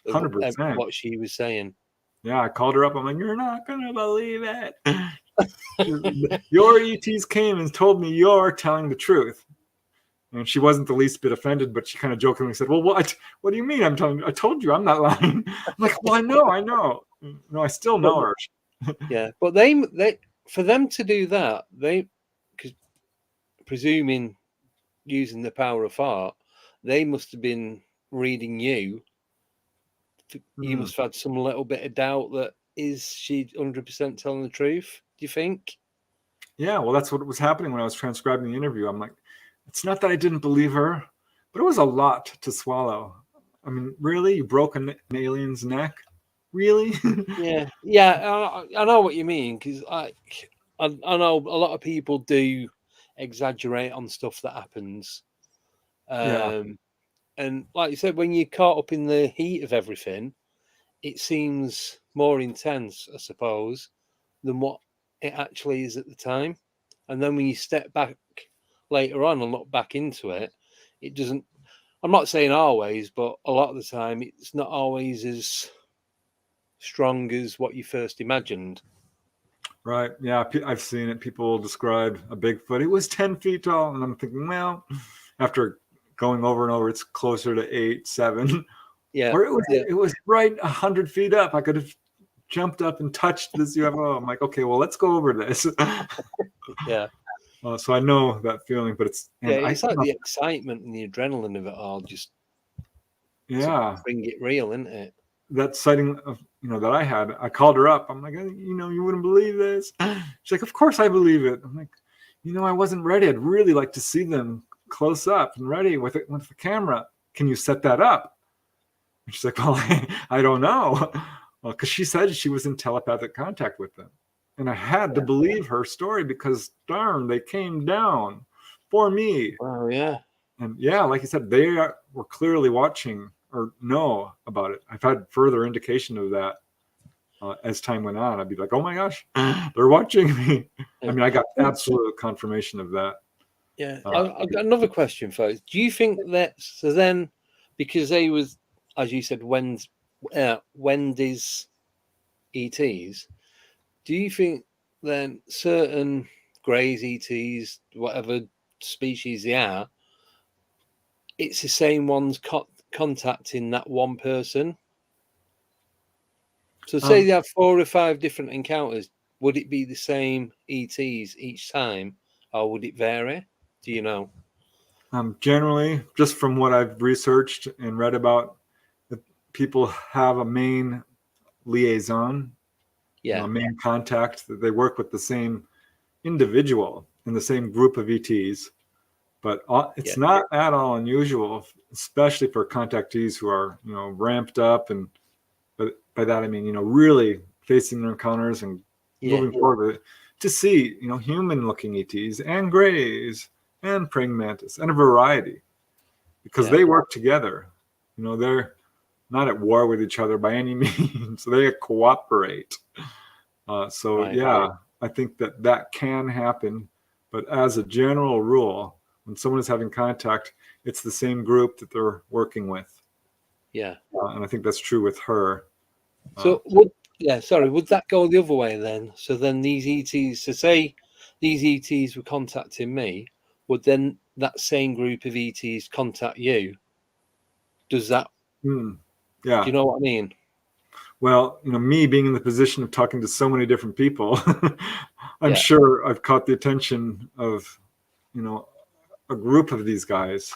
100%. What she was saying. Yeah, I called her up. I'm like, "You're not gonna believe it. Your ETs came and told me you're telling the truth." And she wasn't the least bit offended, but she kind of jokingly said, "Well, what do you mean? I told you I'm not lying." I'm like, "Well, I know. No, I still know her." Yeah, but they for them to do that, because presuming using the power of art, they must have been reading you. You must have had some little bit of doubt that is she 100% telling the truth? Do you think? Yeah, well, that's what was happening when I was transcribing the interview. I'm like, it's not that I didn't believe her, but it was a lot to swallow. I mean, really? You broke an alien's neck? Really? Yeah. I know what you mean, because I know a lot of people do exaggerate on stuff that happens. And like you said, when you're caught up in the heat of everything, it seems more intense, I suppose, than what it actually is at the time. And then when you step back later on and look back into it, it doesn't. I'm not saying always, but a lot of the time, it's not always as strong as what you first imagined. Right. Yeah, I've seen it. People describe a Bigfoot. It was 10 feet tall. And I'm thinking, well, after going over and over, it's closer to 8, 7. Yeah. Or it was right 100 feet up. I could have jumped up and touched this UFO. I'm like, okay, well, let's go over this. Yeah. So I know that feeling, but it's like the excitement and the adrenaline of it all just bring it real, isn't it? That sighting of that I had, I called her up. I'm like, you wouldn't believe this. She's like, of course I believe it. I'm like, I wasn't ready. I'd really like to see them close up and ready with the camera. Can you set that up? And she's like, well, I don't know. Well, because she said she was in telepathic contact with them. And I had to believe her story because, darn, they came down for me. Oh, yeah. And yeah, like you said, they were clearly watching or know about it. I've had further indication of that as time went on. I'd be like, oh my gosh, they're watching me. I mean, I got absolute confirmation of that. Yeah. I've got another question, folks. Do you think that, so then, because they was, as you said, Wendy's ETs, do you think then certain Greys ETs, whatever species they are, it's the same ones contacting that one person? So say they have 4 or 5 different encounters, would it be the same ETs each time, or would it vary? Do you know? Generally, just from what I've researched and read about, people have a main liaison, main contact. That they work with the same individual in the same group of ETs, but it's not at all unusual, especially for contactees who are ramped up, and but by that I mean really facing their encounters and moving forward with it, to see human-looking ETs and greys and praying mantis and a variety, because they work together. They're not at war with each other by any means. So they cooperate. I think that can happen, but as a general rule, when someone is having contact, it's the same group that they're working with. And I think that's true with her. So would that go the other way then? So then these ETs, so say these ETs were contacting me, would then that same group of ETs contact you? Does that? Do you know what I mean? Well, me being in the position of talking to so many different people, I'm sure I've caught the attention of, a group of these guys,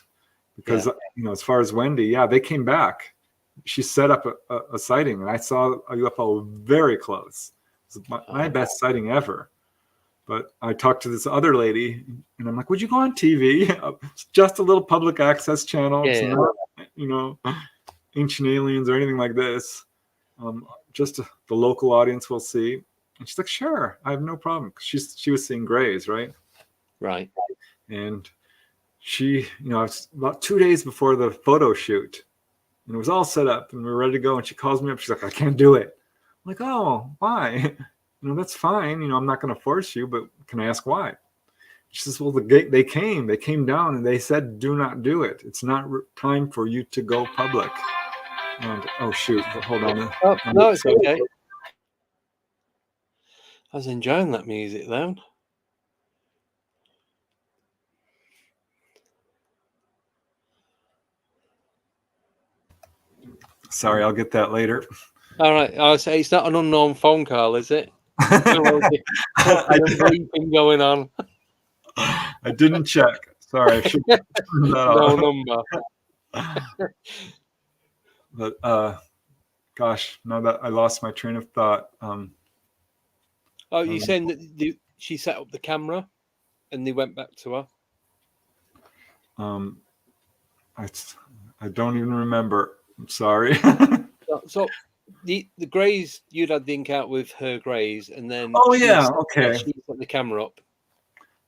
because, as far as Wendy, they came back. She set up a sighting, and I saw a UFO very close. It was my best sighting ever. But I talked to this other lady, and I'm like, would you go on TV? It's just a little public access channel. It's not, Ancient Aliens or anything like this. Just the local audience will see. And she's like, sure, I have no problem. She was seeing grays, right? Right. And she, it's about 2 days before the photo shoot, and it was all set up, and we were ready to go. And she calls me up. She's like, I can't do it. I'm like, oh, why? That's fine. I'm not going to force you, but can I ask why? She says, well, they came down, and they said, do not do it. It's not time for you to go public. And oh shoot, hold on. Oh, no, it's okay. I was enjoying that music then. Sorry, I'll get that later. All right, I'll say it's not an unknown phone call, is it? Beeping going on. I didn't check. Sorry, I should turn that number. But gosh, now that I lost my train of thought. You're saying that she set up the camera and they went back to her? I don't even remember. I'm sorry. So the greys, you'd had the encounter with her greys, and then okay. She put the camera up.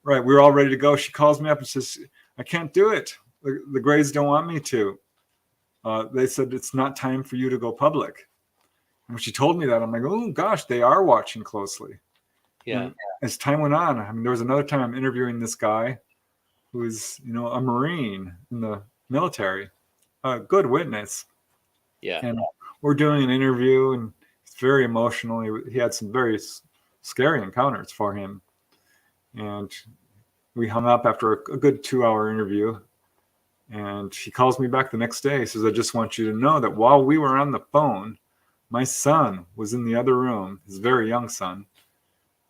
Right, we were all ready to go. She calls me up and says, I can't do it. The greys don't want me to. They said it's not time for you to go public. And when she told me that, I'm like, oh gosh, they are watching closely. Yeah. And as time went on, there was another time I'm interviewing this guy who is, a Marine in the military, a good witness. Yeah. And we're doing an interview, and it's very emotional. He had some very scary encounters for him. And we hung up after a good 2-hour interview. And he calls me back the next day. He says, I just want you to know that while we were on the phone, my son was in the other room, his very young son,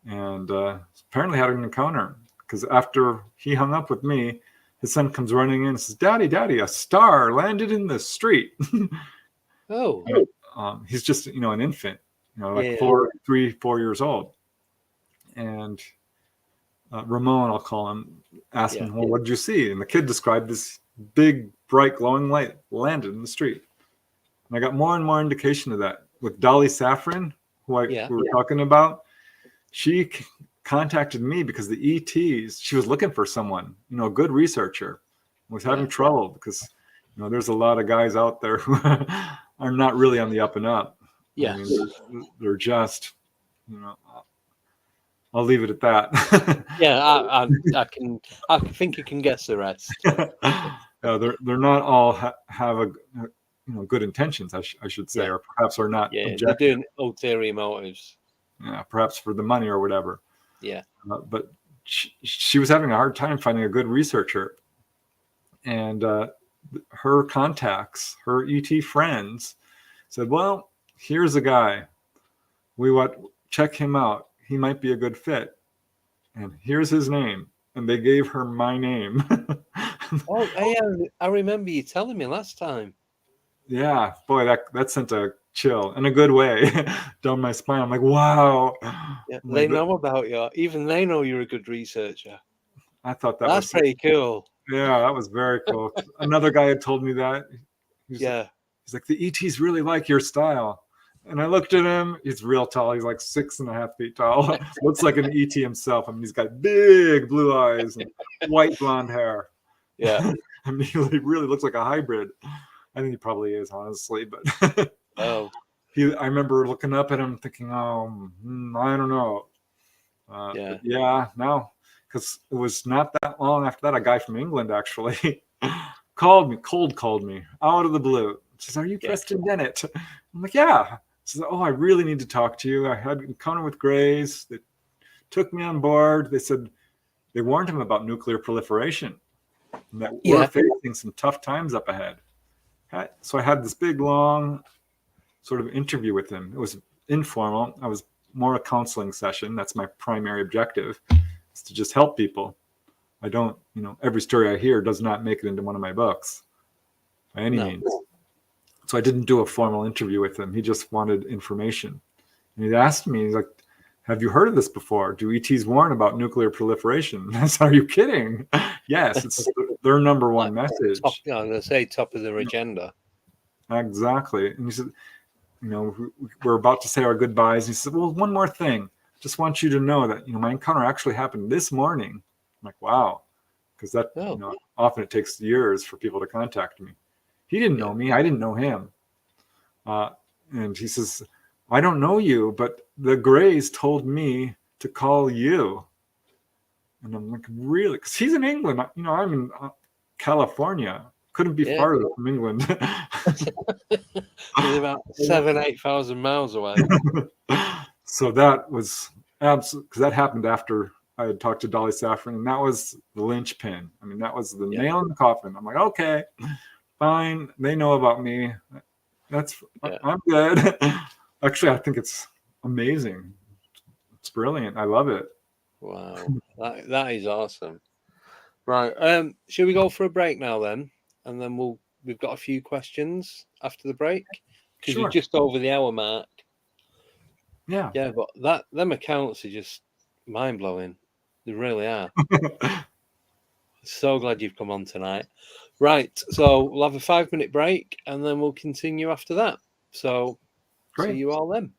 and apparently had an encounter. Because after he hung up with me, his son comes running in and says, Daddy, a star landed in the street. Oh. He's just, an infant, like 4 years old. And Ramon, I'll call him, asked him, well, what did you see? And the kid described this big, bright, glowing light landed in the street. And I got more and more indication of that. With Dolly Safran, who we were talking about, she contacted me because the ETs, she was looking for someone, a good researcher, was having trouble because, there's a lot of guys out there who are not really on the up and up. Yeah. I mean, they're just, I'll leave it at that. Yeah, I think you can guess the rest. They're not all have a good intentions, I should say, or perhaps are not. Yeah, they're doing ulterior motives. Yeah, perhaps for the money or whatever. Yeah, but she was having a hard time finding a good researcher, and her contacts, her ET friends, said, "Well, here's a guy. We want check him out. He might be a good fit. And here's his name." And they gave her my name. Oh, I remember you telling me last time. Yeah, boy, that sent a chill in a good way down my spine. I'm like, wow. Yeah, I'm they like, know about you. Even they know you're a good researcher. I thought that That's was pretty cool. yeah, that was very cool. Another guy had told me that. Yeah. He's like, the ETs really like your style. And I looked at him. He's real tall. He's like 6.5 feet tall. Looks like an ET himself. I mean, he's got big blue eyes and white blonde hair. Yeah. I mean, he really looks like a hybrid. I think he probably is, honestly. But Oh. I remember looking up at him thinking, I don't know. Yeah. But yeah, no, because it was not that long after that, a guy from England actually cold called me out of the blue. She says, "Are you Preston Dennett?" I'm like, "Yeah." She says, "Oh, I really need to talk to you. I had an encounter with Grays. They took me on board. They said they warned him about nuclear proliferation and that we're facing some tough times up ahead." So I had this big, long sort of interview with him. It was informal. I was more a counseling session. That's my primary objective, is to just help people. I don't, every story I hear does not make it into one of my books by any means. So I didn't do a formal interview with him. He just wanted information. And he asked me, he's like, "Have you heard of this before? Do ETs warn about nuclear proliferation?" I said, "Are you kidding?" Yes, it's their number one message. I'm going to say top of their agenda. Exactly. And he said, we're about to say our goodbyes. And he said, "Well, one more thing. Just want you to know that, my encounter actually happened this morning." I'm like, wow. Because that, often it takes years for people to contact me. He didn't know me. I didn't know him. And he says, "I don't know you, but the Greys told me to call you." And I'm like, really? Because he's in England. I'm in California. Couldn't be farther from England. He's about 8,000 miles away. So that was absolutely, because that happened after I had talked to Dolly Saffron, and that was the linchpin. I mean, that was the nail in the coffin. I'm like, okay, fine. They know about me. I'm good. Actually, I think it's amazing. It's brilliant. I love it. Wow, that is awesome. Right, should we go for a break now then, and then we've got a few questions after the break because we're just over the hour mark. Yeah, but them accounts are just mind blowing. They really are. So glad you've come on tonight. Right, so we'll have a 5-minute break and then we'll continue after that. So great. See you all then.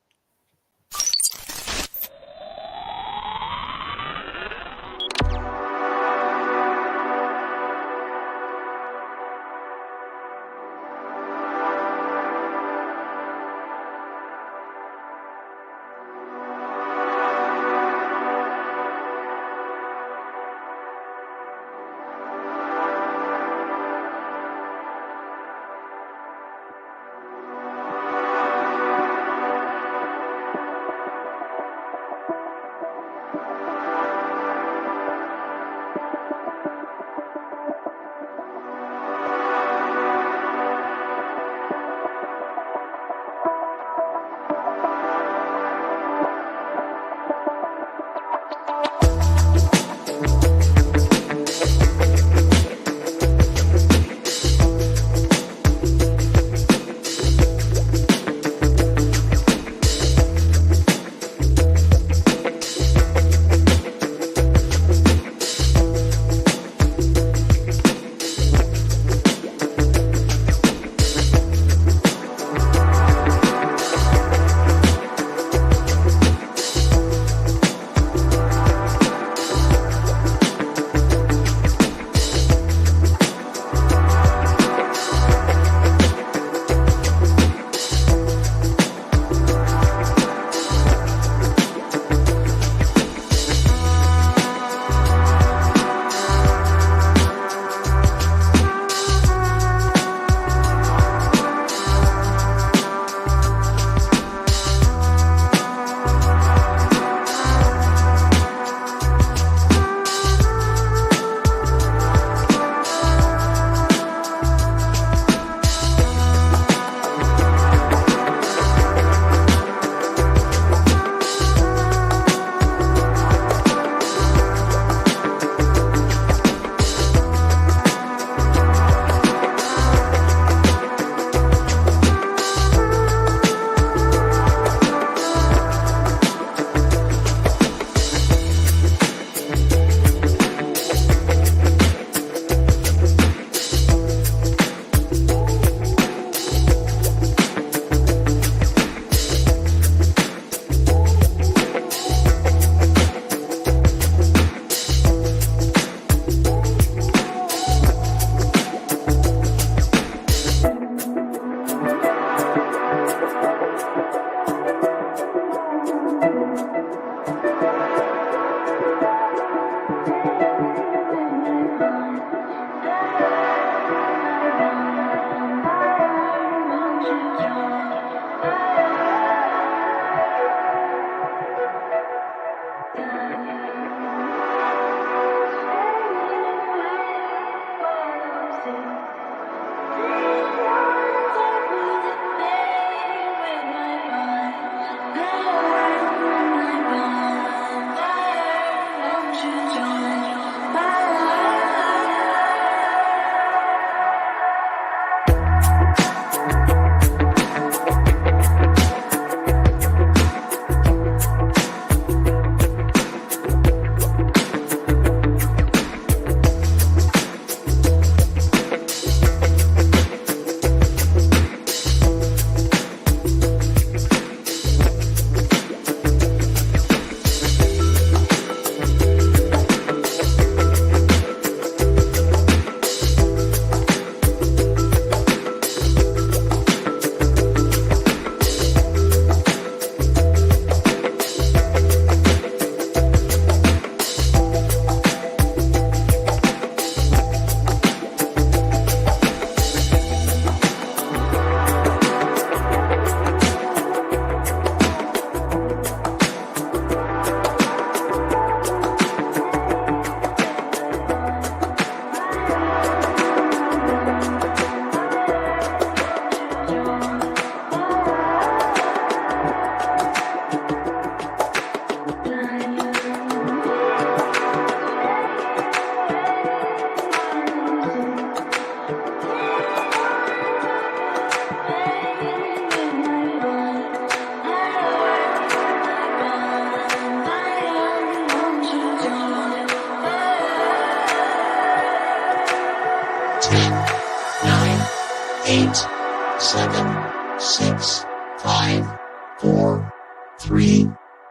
7, 6, 5, 4, 3,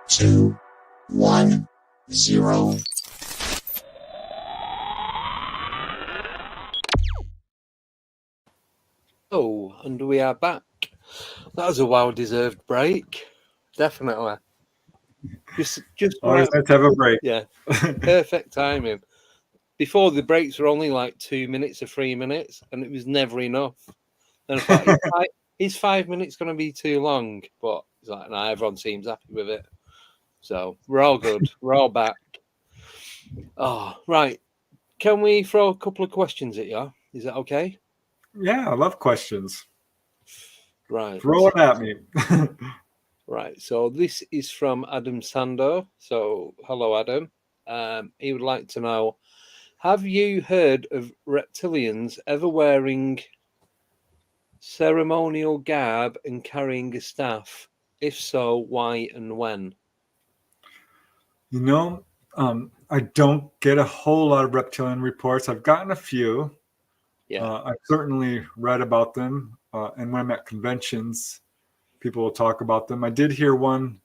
2, 1, 0. Oh, and we are back. That was a well-deserved break. Definitely. Just Always right. nice to have a break. Yeah, perfect timing. Before, the breaks were only like 2 minutes or 3 minutes, and it was never enough. And I thought, is 5 minutes going to be too long? But it's like, no, everyone seems happy with it. So we're all good. We're all back. Oh, right. Can we throw a couple of questions at you? Is that okay? Yeah, I love questions. Right. Throw it at me. Right. So this is from Adam Sando. So hello, Adam. He would like to know, have you heard of reptilians ever wearing ceremonial garb and carrying a staff? If so, why and when? You know, I don't get a whole lot of reptilian reports. I've gotten a few. Yeah. I've certainly read about them. And when I'm at conventions, people will talk about them. I did hear one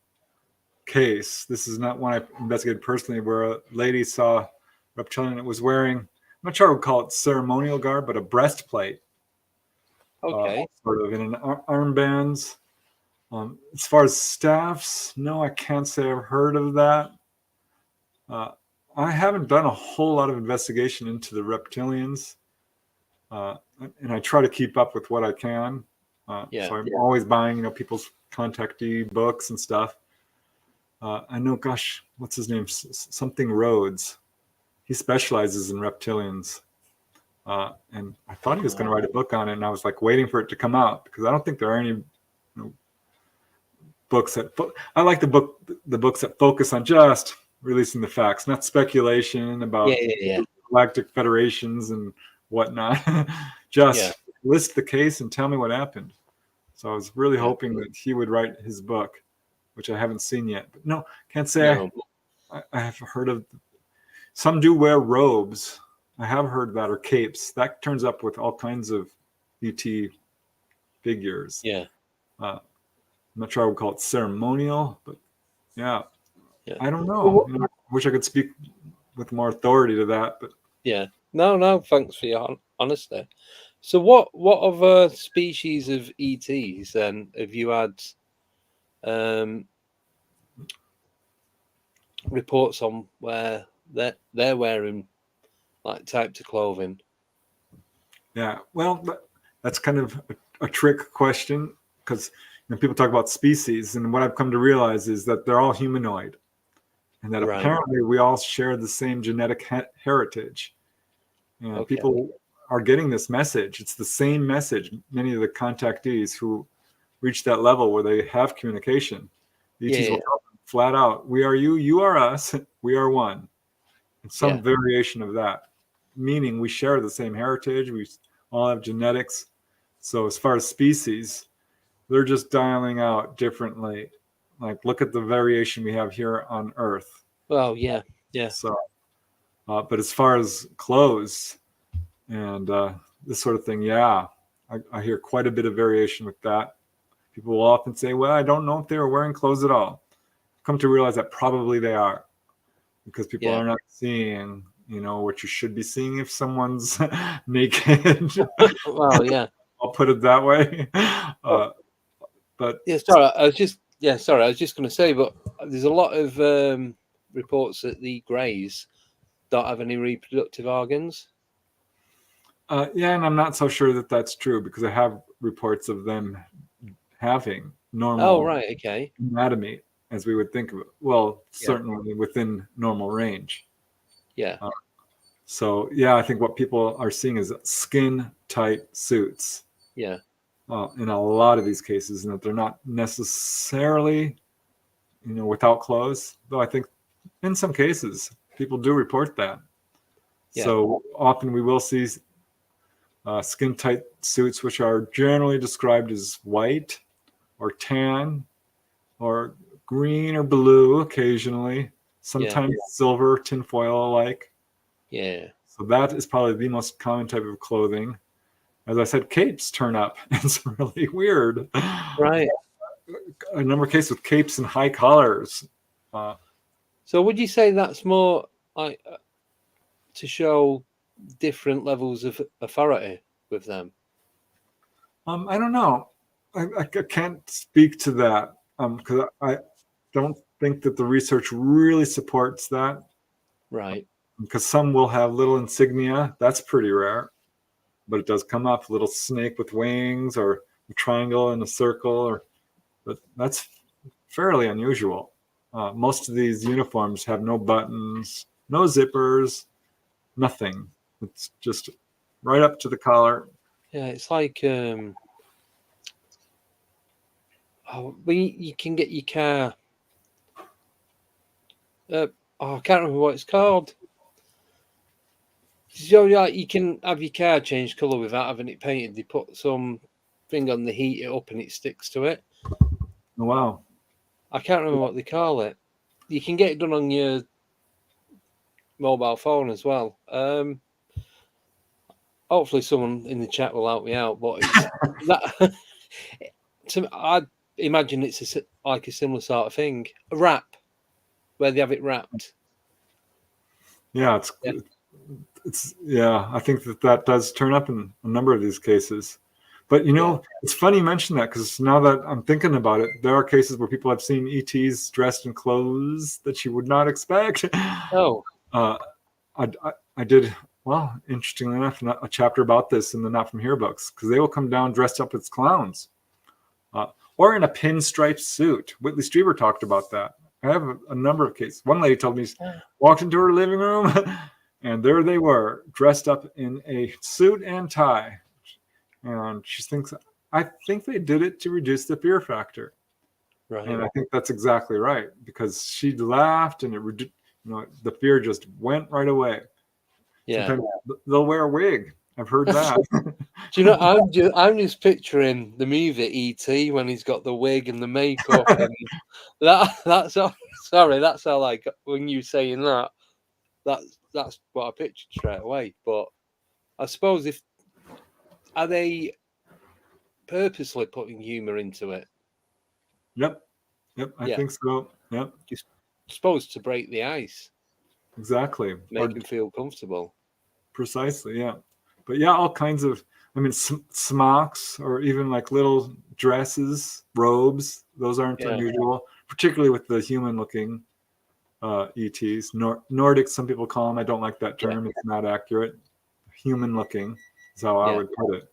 case. This is not one I investigated personally, where a lady saw reptilian that was wearing, I'm not sure I would call it ceremonial garb, but a breastplate. Okay. Sort of in an armbands. As far as staffs, no, I can't say I've heard of that. I haven't done a whole lot of investigation into the reptilians, and I try to keep up with what I can. So I'm always buying, people's contactee books and stuff. I know, gosh, what's his name? Something Rhodes. He specializes in reptilians. And I thought he was going to write a book on it, and I was like waiting for it to come out because I don't think there are any books that I like the books that focus on just releasing the facts, not speculation about galactic federations and whatnot. Just list the case and tell me what happened. So I was really hoping that he would write his book, which I haven't seen yet. But no, can't say I have heard of. Some do wear robes. I have heard that, or capes. That turns up with all kinds of ET figures. Yeah. I'm not sure I would call it ceremonial, but yeah. I don't know. I wish I could speak with more authority to that, but no. Thanks for your honesty. So, what other species of ETs then have you had reports on where they're wearing like types of clothing? Yeah, well, that's kind of a trick question because people talk about species, and what I've come to realize is that they're all humanoid, and that apparently we all share the same genetic heritage. And people are getting this message. It's the same message. Many of the contactees who reach that level where they have communication, the ETs will tell them flat out, we are you, you are us, we are one. And some variation of that, meaning we share the same heritage, we all have genetics. So as far as species, they're just dialing out differently. Like, look at the variation we have here on Earth. Well, yeah. So, but as far as clothes and this sort of thing, I hear quite a bit of variation with that. People will often say, well, I don't know if they were wearing clothes at all. I've come to realize that probably they are, because people are not seeing, what you should be seeing if someone's naked. Well, yeah. I'll put it that way. But sorry, I was just going to say, but there's a lot of reports that the greys don't have any reproductive organs. And I'm not so sure that that's true, because I have reports of them having normal anatomy, as we would think of it. Well, certainly within normal range. Yeah. So, I think what people are seeing is skin-tight suits. Yeah. In a lot of these cases, and that they're not necessarily, without clothes. Though I think in some cases, people do report that. Yeah. So often we will see skin-tight suits, which are generally described as white or tan or green or blue occasionally, sometimes silver, tinfoil alike. Yeah. So that is probably the most common type of clothing. as I said, capes turn up. It's really weird. Right. A number of cases with capes and high collars. So would you say that's more like to show different levels of authority with them? I don't know. I can't speak to that because I don't think that the research really supports that. Right. Because some will have little insignia. That's pretty rare. But it does come up, a little snake with wings or a triangle and a circle. But that's fairly unusual. Most of these uniforms have no buttons, no zippers, nothing. It's just right up to the collar. Yeah, it's like you can get your car. I can't remember what it's called. So like you can have your car change colour without having it painted. They put some thing on the heat it up and it sticks to it. Oh, wow. I can't remember what they call it. You can get it done on your mobile phone as well. Hopefully someone in the chat will help me out. But it's that I imagine it's like a similar sort of thing. A wrap, where they have it wrapped. Yeah, I think that does turn up in a number of these cases. But it's funny you mention that because now that I'm thinking about it, there are cases where people have seen ETs dressed in clothes that you would not expect. Oh, I did, well, interestingly enough, a chapter about this in the Not From Here books, because they will come down dressed up as clowns or in a pinstripe suit. Whitley Strieber talked about that. I have a number of cases. One lady told me she walked into her living room and there they were dressed up in a suit and tie. And she thinks, I think they did it to reduce the fear factor. right. And I think that's exactly right, because she laughed and the fear just went right away. Yeah. Sometimes they'll wear a wig. I've heard that. Do you know? I'm just picturing the movie E.T. when he's got the wig and the makeup, and that's all. Sorry, that's all I got when you saying that. That's what I pictured straight away. But I suppose are they purposely putting humor into it? Yep. I think so. Yep. Just supposed to break the ice, Exactly. make him feel comfortable. Precisely. Yeah. But yeah, all kinds of. I mean, smocks or even like little dresses, robes. Those aren't unusual, particularly with the human-looking ETs. Nordic, some people call them. I don't like that term. It's not accurate. Human-looking is how I would put it.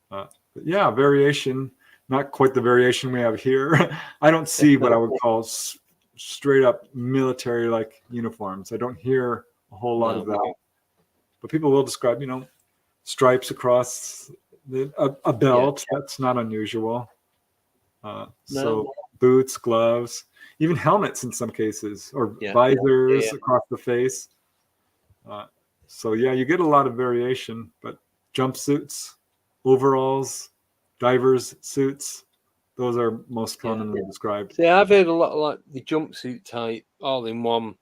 But yeah, variation. Not quite the variation we have here. I don't see what I would call straight up military-like uniforms. I don't hear a whole lot of that. But people will describe, stripes across a belt. That's not unusual. So boots, gloves, even helmets in some cases, or visors across the face. So you get a lot of variation, but jumpsuits, overalls, divers suits, those are most commonly described. See, I've heard a lot of like the jumpsuit type, all in one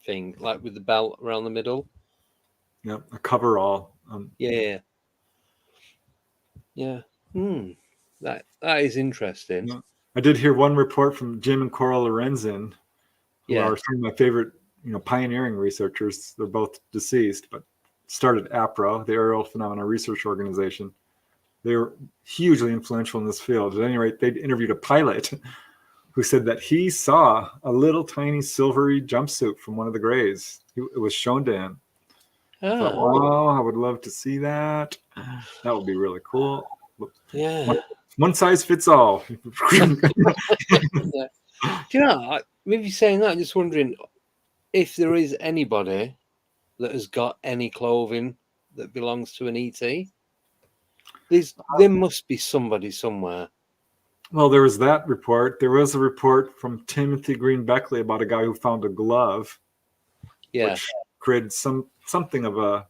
thing, like with the belt around the middle. Yeah, a coverall. Yeah. That is interesting. Yeah. I did hear one report from Jim and Cora Lorenzen, who are some of my favorite, pioneering researchers. They're both deceased, but started APRO, the Aerial Phenomena Research Organization. They were hugely influential in this field. At any rate, they interviewed a pilot who said that he saw a little tiny silvery jumpsuit from one of the Greys. It was shown to him. I thought, wow, I would love to see that. That would be really cool. Yeah. One size fits all. Do you know, maybe saying that, I'm just wondering if there is anybody that has got any clothing that belongs to an ET. There must be somebody somewhere. Well, there was that report. There was a report from Timothy Green Beckley about a guy who found a glove, which created something of a,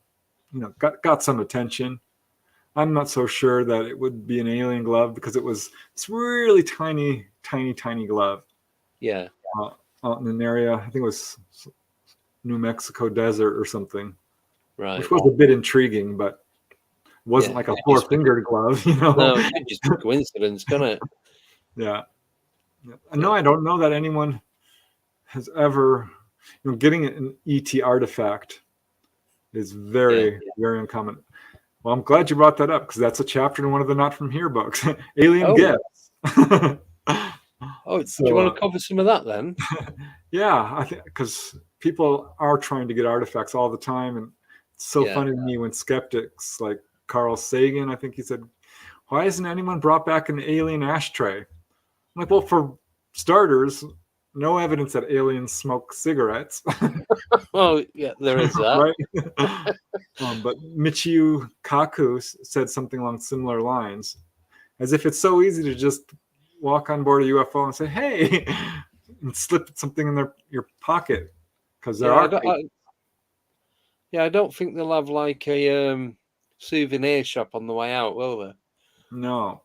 got some attention. I'm not so sure that it would be an alien glove because it was this really tiny, tiny, tiny glove. Yeah. Out in an area, I think it was New Mexico desert or something. Right. which was a bit intriguing, but wasn't like a four-fingered glove, you know. No, it could just be coincidence, couldn't it? Yeah. No, I don't know that anyone has ever, getting an ET artifact is very, very uncommon. Well, I'm glad you brought that up because that's a chapter in one of the Not From Here books, Alien Gifts. Do you want to cover some of that then? Yeah, I think because people are trying to get artifacts all the time, and it's so funny to me when skeptics like Carl Sagan, I think he said, "Why hasn't anyone brought back an alien ashtray?" I'm like, well, for starters, no evidence that aliens smoke cigarettes. Well, yeah, there is that. Right? But Michio Kaku said something along similar lines, as if it's so easy to just walk on board a UFO and say, "Hey," and slip something in your pocket, because there are. I don't think they'll have like a souvenir shop on the way out, will they? No.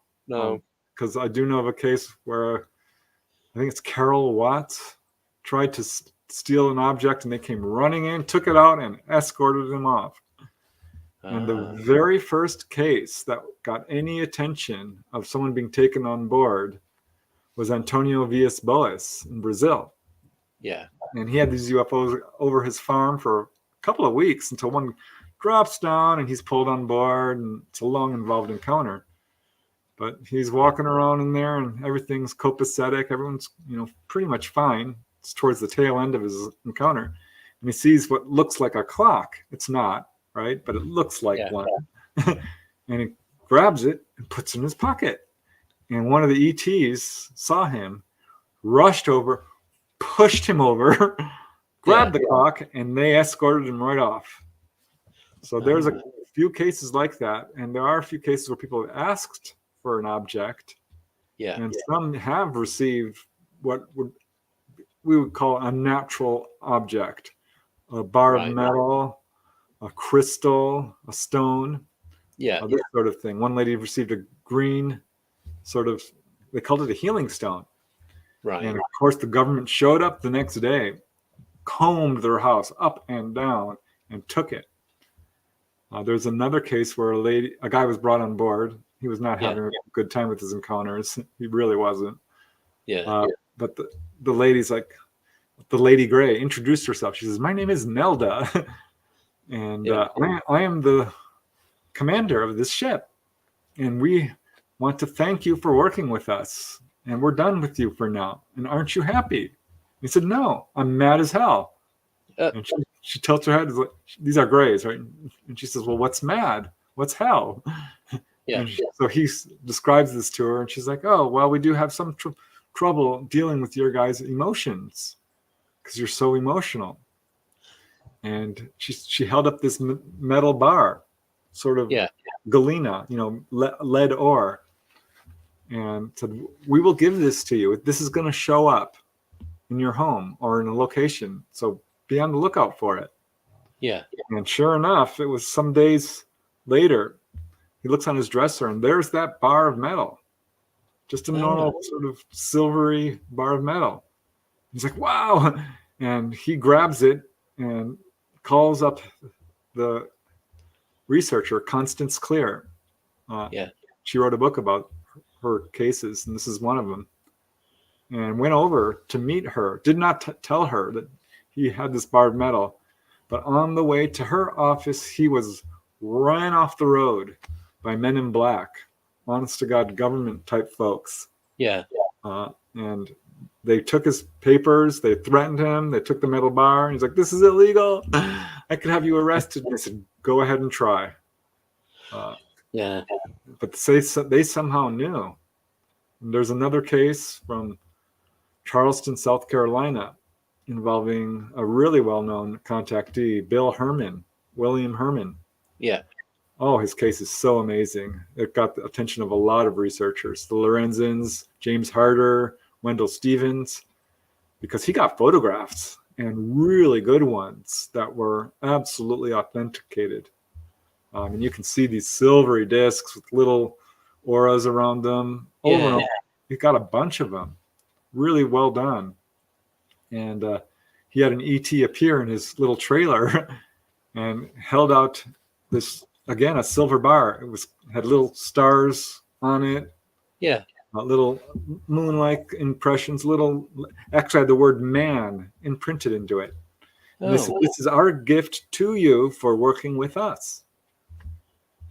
Because I do know of a case where I think it's Carol Watts tried to steal an object, and they came running in, took it out, and escorted him off. And the very first case that got any attention of someone being taken on board was Antonio Villas-Boas in Brazil. Yeah. And he had these UFOs over his farm for a couple of weeks until one drops down and he's pulled on board, and it's a long, involved encounter. But he's walking around in there and everything's copacetic. Everyone's, pretty much fine. It's towards the tail end of his encounter. And he sees what looks like a clock. It's not, right? But it looks like one. And he grabs it and puts it in his pocket. And one of the ETs saw him, rushed over, pushed him over, grabbed the clock, and they escorted him right off. So there's a few cases like that. And there are a few cases where people have asked for an object. And some have received what we would call a natural object, a bar of metal, a crystal, a stone, this sort of thing. One lady received a green sort of, they called it a healing stone. Right. And of course the government showed up the next day, combed their house up and down, and took it. There's another case where a guy was brought on board. He was not having a good time with his encounters. He really wasn't. But the lady's like, the Lady Gray introduced herself. She says, "My name is Nelda, and I am the commander of this ship. And we want to thank you for working with us. And we're done with you for now. And aren't you happy?" He said, "No, I'm mad as hell." And she tilts her head. Like, "These are grays, right?" And she says, "Well, what's mad? What's hell?" So he describes this to her, and she's like, "Oh, well, we do have some trouble dealing with your guys' emotions because you're so emotional." And she held up this metal bar, sort of galena, lead ore, and said, "We will give this to you. This is going to show up in your home or in a location, so be on the lookout for it." And sure enough, it was some days later. He looks on his dresser, and there's that bar of metal, just a normal sort of silvery bar of metal. He's like, "Wow!" And he grabs it and calls up the researcher, Constance Clear. She wrote a book about her cases, and this is one of them. And went over to meet her. Did not tell her that he had this bar of metal, but on the way to her office, he was ran off the road by men in black, honest to God government type folks. And they took his papers, they threatened him, they took the metal bar, and he's like, "This is illegal. I could have you arrested." And they said, "Go ahead and try." But they somehow knew. And there's another case from Charleston, South Carolina, involving a really well-known contactee, William Herman. Oh, his case is so amazing. It got the attention of a lot of researchers, the Lorenzens, James Harder, Wendell Stevens, because he got photographs, and really good ones that were absolutely authenticated. And you can see these silvery discs with little auras around them. He got a bunch of them. Really well done. And he had an ET appear in his little trailer and held out this, again, a silver bar. It had little stars on it, Yeah. little moon-like impressions, actually had the word man imprinted into it. And they said, this is our gift to you for working with us.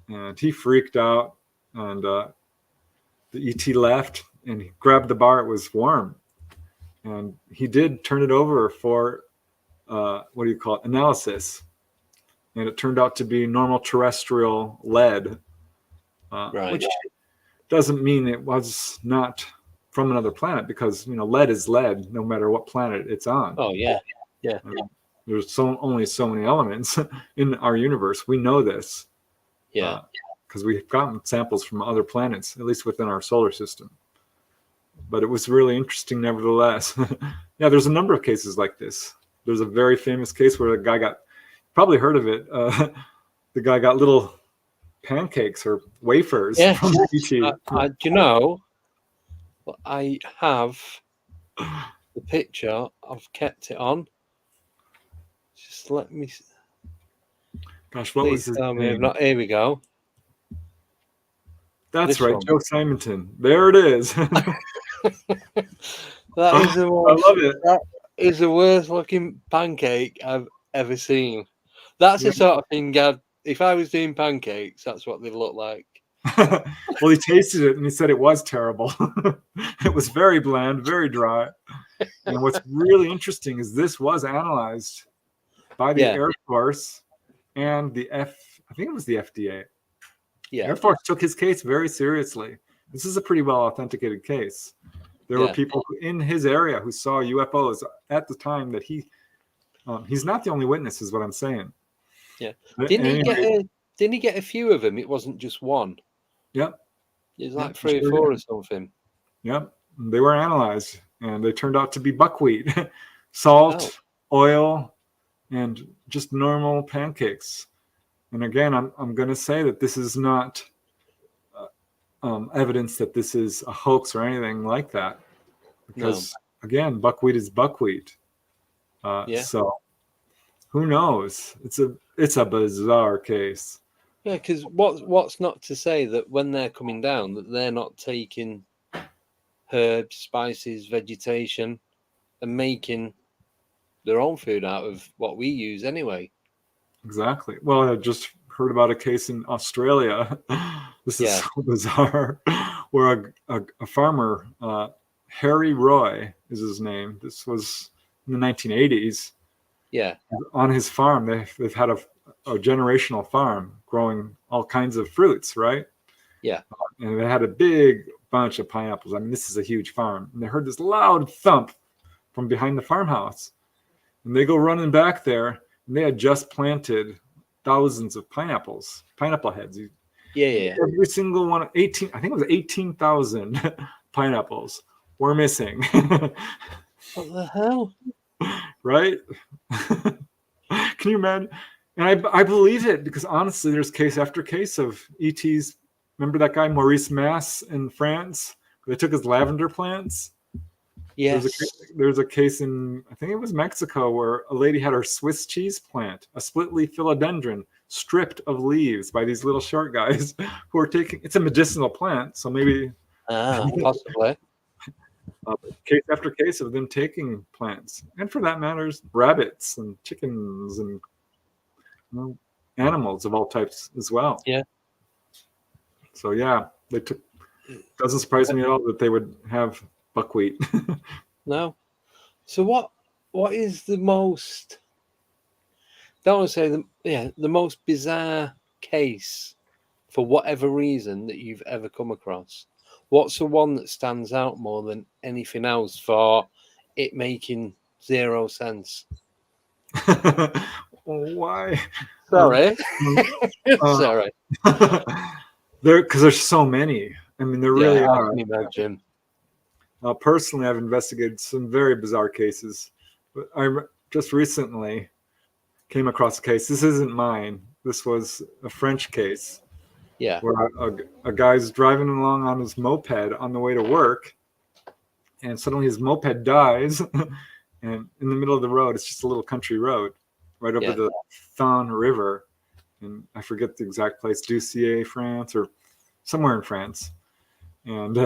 And he freaked out, and the ET left, and he grabbed the bar. It was warm. And he did turn it over for, analysis. And it turned out to be normal terrestrial lead, which doesn't mean it was not from another planet, because, lead is lead no matter what planet it's on. Oh, yeah. Yeah. There's only so many elements in our universe. We know this. Yeah. Because we've gotten samples from other planets, at least within our solar system. But it was really interesting nevertheless. Yeah, there's a number of cases like this. There's a very famous case where a guy probably heard of it. The guy got little pancakes or wafers from the ET. I have the picture. I've kept it on. Just let me. Gosh, what was his name? Here we go. That's this right, one. Joe Simonton. There it is. That is the I love it. That is the worst looking pancake I've ever seen. That's the sort of thing, if I was doing pancakes, that's what they look like. Well, he tasted it and he said it was terrible. It was very bland, very dry. And what's really interesting is this was analyzed by the Air Force and I think it was the FDA. Yeah. Air Force took his case very seriously. This is a pretty well authenticated case. There were people in his area who saw UFOs at the time that he's not the only witness, is what I'm saying. Yeah. Didn't he get a few of them? It wasn't just one. Yep. It was like 3 or 4 or something. Yep. They were analyzed and they turned out to be buckwheat, salt, oil, and just normal pancakes. And again, I'm going to say that this is not evidence that this is a hoax or anything like that, because again, buckwheat is buckwheat. So who knows? It's a bizarre case. Yeah, because what's not to say that when they're coming down that they're not taking herbs, spices, vegetation, and making their own food out of what we use anyway. Exactly. Well, I just heard about a case in Australia. This is so bizarre, where a farmer, Harry Roy is his name. This was in the 1980s. Yeah. On his farm, they've had a generational farm growing all kinds of fruits, right? Yeah. And they had a big bunch of pineapples. I mean, this is a huge farm. And they heard this loud thump from behind the farmhouse. And they go running back there, and they had just planted thousands of pineapple heads. Yeah. Every single one, I think it was 18,000 pineapples were missing. What the hell? Right? Can you imagine? And I believe it, because honestly, there's case after case of ETs. Remember that guy, Maurice Mass in France? They took his lavender plants. Yes. There's a case in, I think it was Mexico, where a lady had her Swiss cheese plant, a split-leaf philodendron, stripped of leaves by these little short guys who are taking, it's a medicinal plant, so maybe. Possibly. Case after case of them taking plants. And for that matter, rabbits and chickens and animals of all types as well. Yeah. So they took, doesn't surprise me at all that they would have buckwheat. No. So what is the most, don't want to say the most bizarre case for whatever reason that you've ever come across? What's the one that stands out more than anything else for it making zero sense? Why? Sorry. Sorry. Because there's so many. I mean, there really are. I can imagine. Personally, I've investigated some very bizarre cases. But I just recently came across a case. This isn't mine. This was a French case. Yeah. Where a guy's driving along on his moped on the way to work, and suddenly his moped dies, and in the middle of the road, it's just a little country road, right over the Thon River. And I forget the exact place, Doucier, France, or somewhere in France. And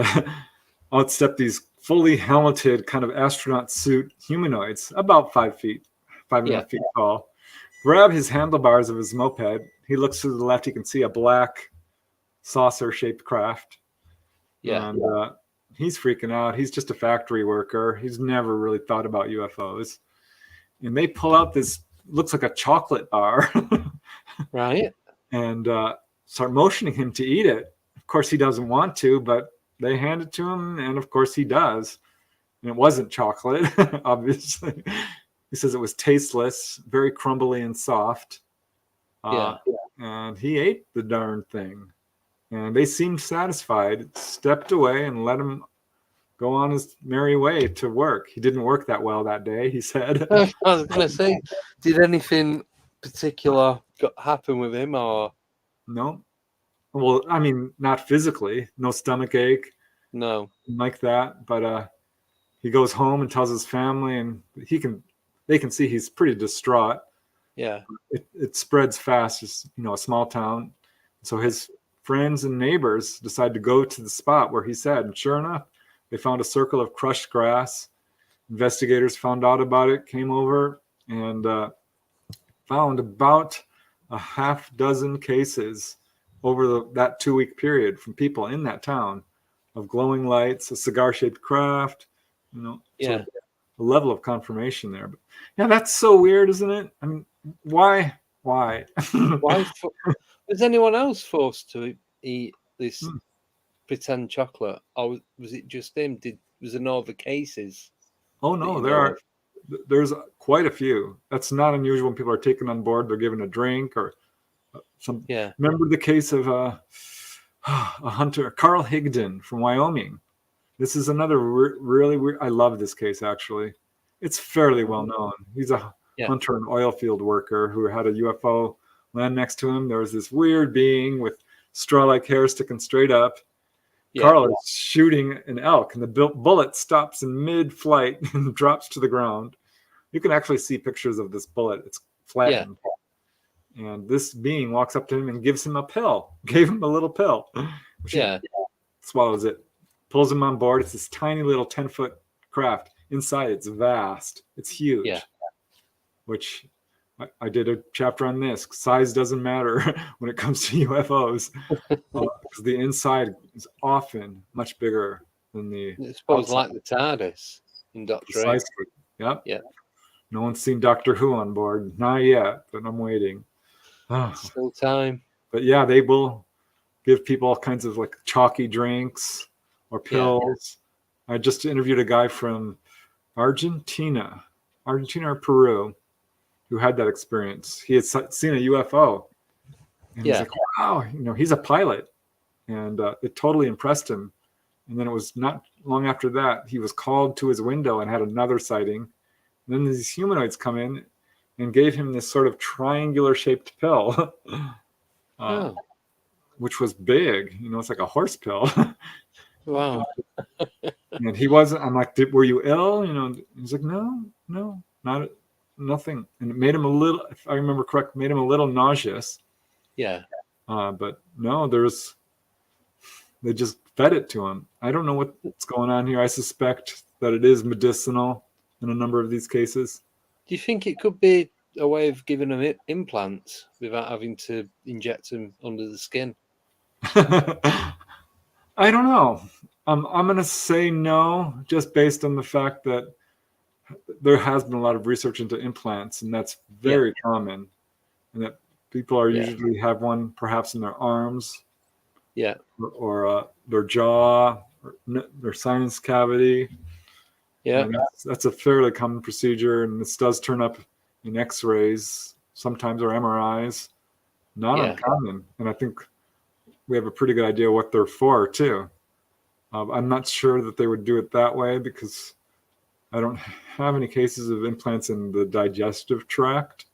out step these fully helmeted kind of astronaut suit humanoids, about 5 feet, 5.5 feet tall. Grab his handlebars of his moped. He looks to the left. He can see a black saucer-shaped craft. And he's freaking out. He's just a factory worker. He's never really thought about UFOs. And they pull out this, looks like a chocolate bar. Right. And start motioning him to eat it. Of course, he doesn't want to, but they hand it to him. And of course, he does. And it wasn't chocolate, obviously. He says it was tasteless, very crumbly and soft. And he ate the darn thing. And they seemed satisfied, stepped away and let him go on his merry way to work. He didn't work that well that day, he said. I was going to say, did anything particular happen with him or? No. Well, I mean, not physically, no stomach ache. No. Like that. But he goes home and tells his family, and they can see he's pretty distraught. Yeah. It spreads fast. It's, a small town. So his friends and neighbors decide to go to the spot where he said, and sure enough, they found a circle of crushed grass. Investigators found out about it, came over, and found about a half dozen cases over that 2-week period from people in that town of glowing lights, a cigar-shaped craft, so a level of confirmation there. But yeah, that's so weird, isn't it? I mean, why? Why was anyone else forced to eat this pretend chocolate, or was it just him? Was there no other cases? Oh no, there's quite a few. That's not unusual when people are taken on board. They're given a drink or some. Yeah. Remember the case of a hunter, Carl Higdon from Wyoming. This is another really weird. I love this case actually. It's fairly well known. He's a hunter and oil field worker who had a UFO land next to him. There was this weird being with straw-like hair sticking straight up. Carl is shooting an elk, and the bullet stops in mid-flight and drops to the ground. You can actually see pictures of this bullet. It's flattened. And this being walks up to him and gives him a pill. Gave him a little pill. He swallows it. Pulls him on board. It's this tiny little 10-foot craft. Inside, it's vast. It's huge. Yeah. Which I did a chapter on this. Size doesn't matter when it comes to UFOs. Because the inside is often much bigger than the I suppose outside. Like the TARDIS in Doctor Who. Yep. Yeah. No one's seen Doctor Who on board. Not yet, but I'm waiting. Still time. But yeah, they will give people all kinds of like chalky drinks or pills. I just interviewed a guy from Argentina or Peru, who had that experience. He had seen a UFO. And he's like, wow, he's a pilot. And it totally impressed him. And then it was not long after that, he was called to his window and had another sighting. And then these humanoids come in and gave him this sort of triangular shaped pill, which was big. It's like a horse pill. Wow. And he wasn't, I'm like, were you ill? He's like, no, nothing. And it made him a little, if I remember correct, made him a little nauseous. Yeah. But no, they just fed it to him. I don't know what's going on here. I suspect that it is medicinal in a number of these cases. Do you think it could be a way of giving them implants without having to inject them under the skin? I don't know. I'm going to say no, just based on the fact that there has been a lot of research into implants, and that's very common, and that people are usually have one perhaps in their arms, or their jaw, or their sinus cavity. Yeah, that's a fairly common procedure, and this does turn up in X-rays sometimes or MRIs. Not uncommon, and I think we have a pretty good idea what they're for too. I'm not sure that they would do it that way because I don't have any cases of implants in the digestive tract.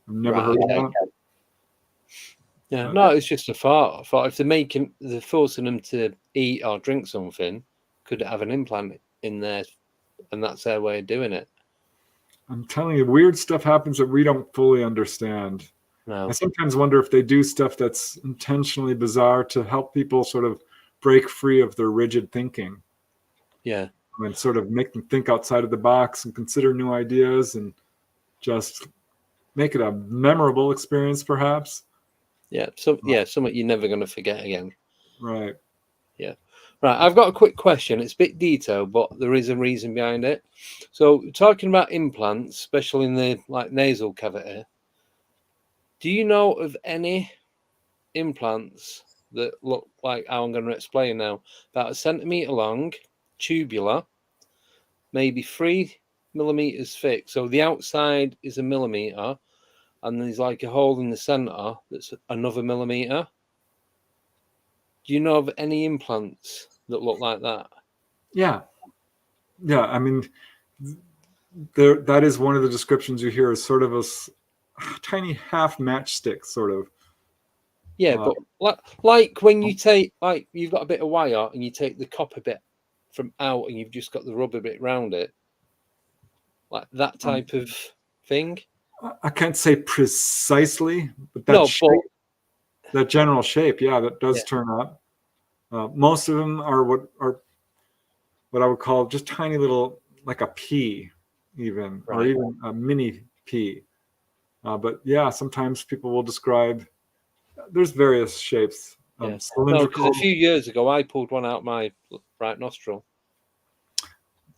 I've never heard of that. Yeah, no, it's just a thought. I thought if they're forcing them to eat or drink something, could it have an implant in there, and that's their way of doing it? I'm telling you, weird stuff happens that we don't fully understand. No. I sometimes wonder if they do stuff that's intentionally bizarre to help people sort of break free of their rigid thinking. Yeah. And sort of make them think outside of the box and consider new ideas and just make it a memorable experience, perhaps. Yeah. Something you're never going to forget again. Right. Yeah. Right. I've got a quick question. It's a bit detailed, but there is a reason behind it. So, talking about implants, especially in the nasal cavity, do you know of any implants that look like how I'm going to explain now? About 1 centimeter long, tubular, maybe 3 millimeters thick. So the outside is 1 millimeter, and there's like a hole in the center that's another millimeter. Do you know of any implants that look like that? Yeah. Yeah. I mean, that is one of the descriptions you hear, is sort of a tiny half matchstick, sort of. Yeah, but like when you take, like, you've got a bit of wire and you take the copper bit from out and you've just got the rubber bit round it, like that type of thing. I can't say precisely, but that general shape, yeah, that does turn up. Most of them are what I would call just tiny little, like a pea, even, or even a mini pea. But yeah, sometimes people will describe. There's various shapes. Because a few years ago I pulled one out my right nostril.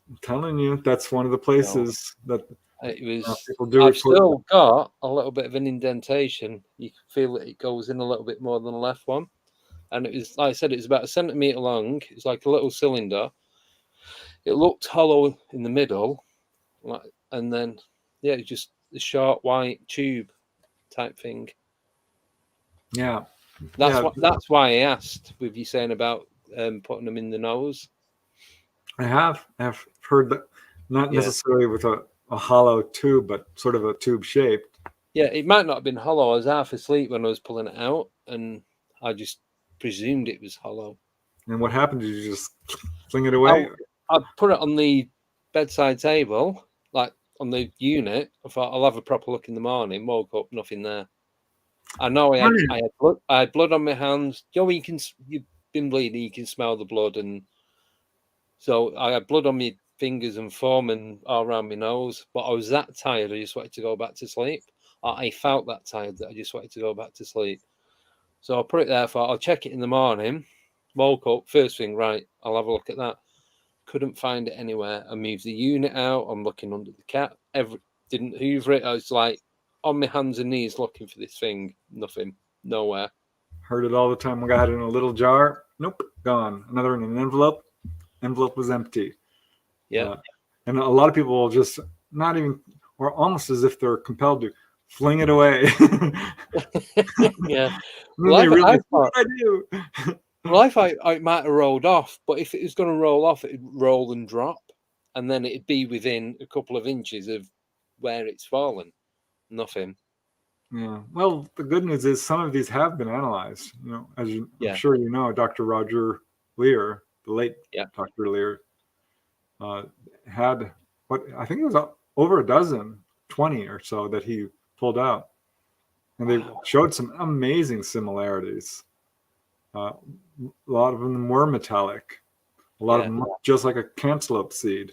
I'm telling you, that's one of the places that it was. People do. I've still got a little bit of an indentation. You can feel that it goes in a little bit more than the left one, and it was, like I said, it was about 1 centimeter long. It's like a little cylinder. It looked hollow in the middle, and then it's just a short white tube type thing. Yeah. That's why I asked with you saying about putting them in the nose. I've heard that, not necessarily with a hollow tube, but sort of a tube shaped. Yeah, it might not have been hollow. I was half asleep when I was pulling it out, and I just presumed it was hollow. And what happened? Did you just fling it away? I put it on the bedside table, like on the unit. I thought I'll have a proper look in the morning. Woke up, nothing there. I know I had blood on my hands. You know, you've been bleeding, you can smell the blood, and so I had blood on my fingers and foaming all around my nose. But I was that tired, I just wanted to go back to sleep. I felt that tired that I just wanted to go back to sleep. So I put it there. Thought I'll check it in the morning. Woke up, first thing, right, I'll have a look at that. Couldn't find it anywhere. I moved the unit out. I'm looking under the cat. Didn't hoover it. I was like on my hands and knees looking for this thing. Nothing. Nowhere. Heard it all the time. I got it in a little jar. Nope. Gone. Another in an envelope. Envelope was empty. Yeah. And a lot of people will just not even, or almost as if they're compelled to, fling it away. Yeah. I do. Well, I thought it might have rolled off, but if it was going to roll off, it'd roll and drop, and then it'd be within a couple of inches of where it's fallen. Nothing. Yeah. Well, the good news is some of these have been analyzed. You know, as I'm sure you know, Dr. Roger Lear, the late Dr. Lear, had what I think it was over a dozen, 20 or so that he pulled out, and they showed some amazing similarities. A lot of them were metallic. A lot of them looked just like a cantaloupe seed.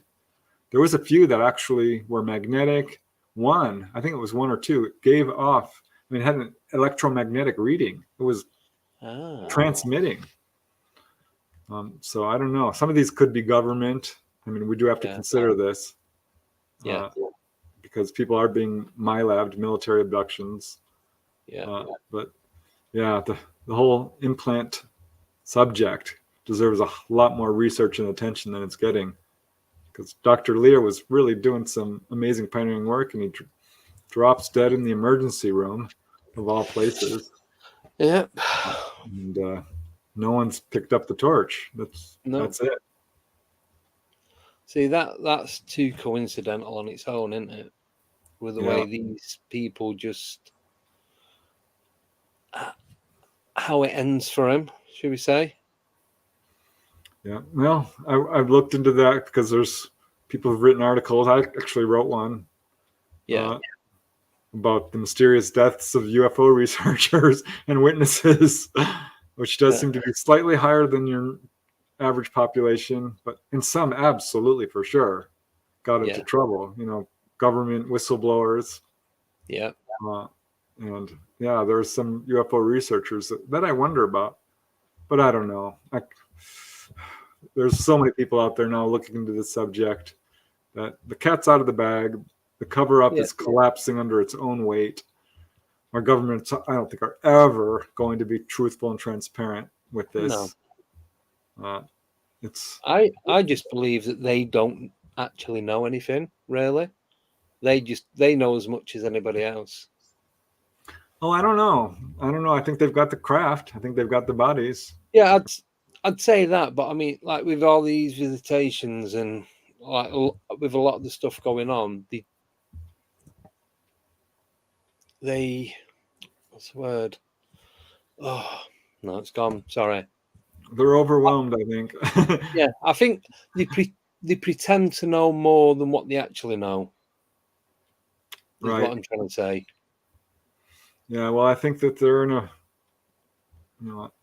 There was a few that actually were magnetic. One, I think it was one or two, it gave off. I mean, it had an electromagnetic reading. It was transmitting. So I don't know. Some of these could be government. I mean, we do have to consider this. Because people are being MILAB'd, military abductions. But yeah, the whole implant subject deserves a lot more research and attention than it's getting, because Dr. Lear was really doing some amazing pioneering work, and he drops dead in the emergency room of all places. Yeah. And no one's picked up the torch. That's it. See, that's too coincidental on its own, isn't it? With the way these people just how it ends for him, should we say? Yeah. Well, I've looked into that because there's people who've written articles. I actually wrote one about the mysterious deaths of UFO researchers and witnesses, which does seem to be slightly higher than your average population, but in some, absolutely for sure, got into trouble. Government whistleblowers. Yeah. And there's some UFO researchers that I wonder about, but I don't know. There's so many people out there now looking into this subject that the cat's out of the bag. The cover-up is collapsing under its own weight. Our governments, I don't think, are ever going to be truthful and transparent with this. No. I just believe that they don't actually know anything, really. They know as much as anybody else. Oh, I don't know. I think they've got the craft. I think they've got the bodies. Yeah, I'd say that, but I mean, like with all these visitations and like with a lot of the stuff going on, they what's the word? Oh no, it's gone. Sorry. They're overwhelmed, I think. Yeah, I think they pretend to know more than what they actually know. Is what I'm trying to say. Yeah, well, I think that they're in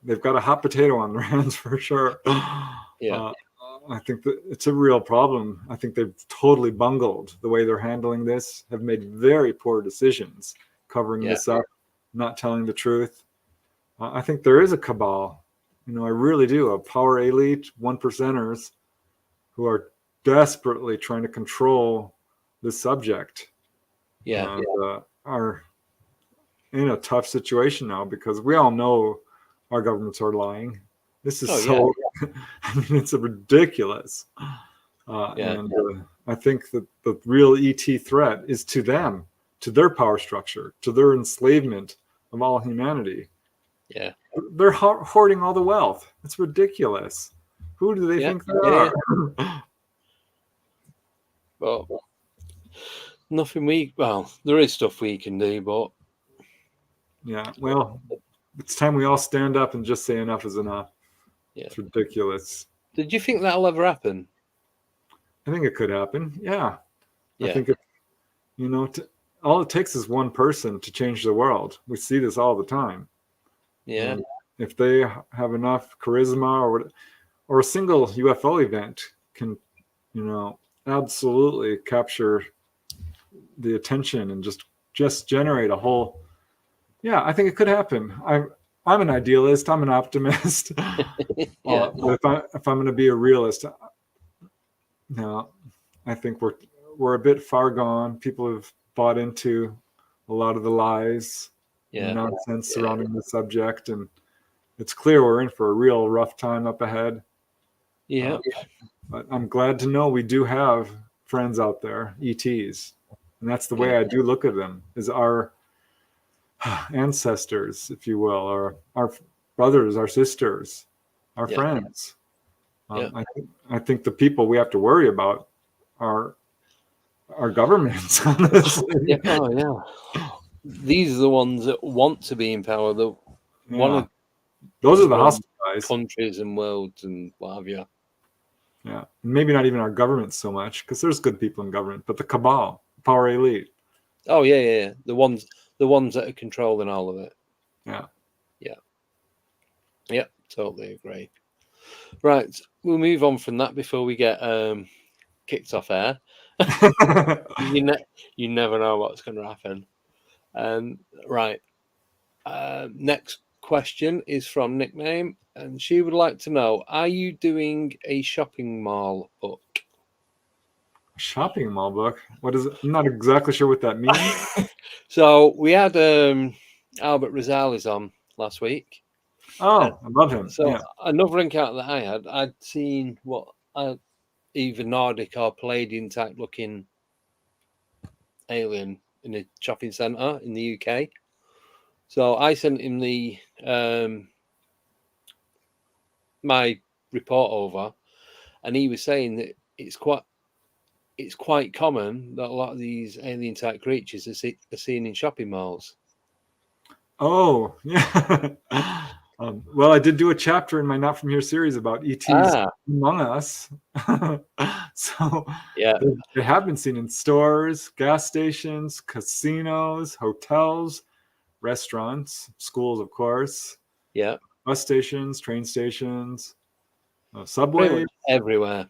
they've got a hot potato on their hands for sure. Yeah. I think that it's a real problem. I think they've totally bungled the way they're handling this, have made very poor decisions covering this up, not telling the truth. I think there is a cabal. I really do. A power elite, 1%ers who are desperately trying to control this subject. Yeah. And are in a tough situation now because we all know our governments are lying. This is I mean, it's ridiculous. And I think that the real ET threat is to them, to their power structure, to their enslavement of all humanity. Yeah. They're hoarding all the wealth. It's ridiculous. Who do they think they are? Well, there is stuff we can do, but well, it's time we all stand up and just say enough is enough. Yeah. It's ridiculous. Did you think that'll ever happen? I think it could happen. Yeah. I think all it takes is one person to change the world. We see this all the time. Yeah. And if they have enough charisma or a single UFO event can, absolutely capture the attention and just generate a whole. Yeah, I think it could happen. I'm an idealist. I'm an optimist. But if I'm going to be a realist, I think we're a bit far gone. People have bought into a lot of the lies and nonsense surrounding the subject, and it's clear we're in for a real rough time up ahead. Yeah. But I'm glad to know we do have friends out there, ETs, and that's the way I do look at them, is our ancestors, if you will, or our brothers, our sisters, our friends. I think the people we have to worry about are our governments, honestly. These are the ones that want to be in power. Those are the hostile guys. Countries and worlds and what have you. Yeah, maybe not even our government so much, because there's good people in government, but the cabal, power elite. Oh yeah. The ones that are controlling all of it. Yeah, totally agree. Right, we'll move on from that before we get kicked off air. You never know what's going to happen. Right. Next question is from Nickname, and she would like to know: are you doing a shopping mall book? Shopping mall book? What is it? I'm not exactly sure what that means. So we had Albert Rosales on last week. Oh, I love him. So another encounter that I had, I'd seen either Nordic or Palladian type looking alien in a shopping centre in the UK. So I sent him the my report over, and he was saying that it's quite common that a lot of these alien type creatures are seen in shopping malls. Oh, yeah. Well, I did do a chapter in my Not From Here series about ETs among us. So Yeah. they have been seen in stores, gas stations, casinos, hotels, restaurants, schools, of course. Yeah. Bus stations, train stations, Pretty subways. much everywhere.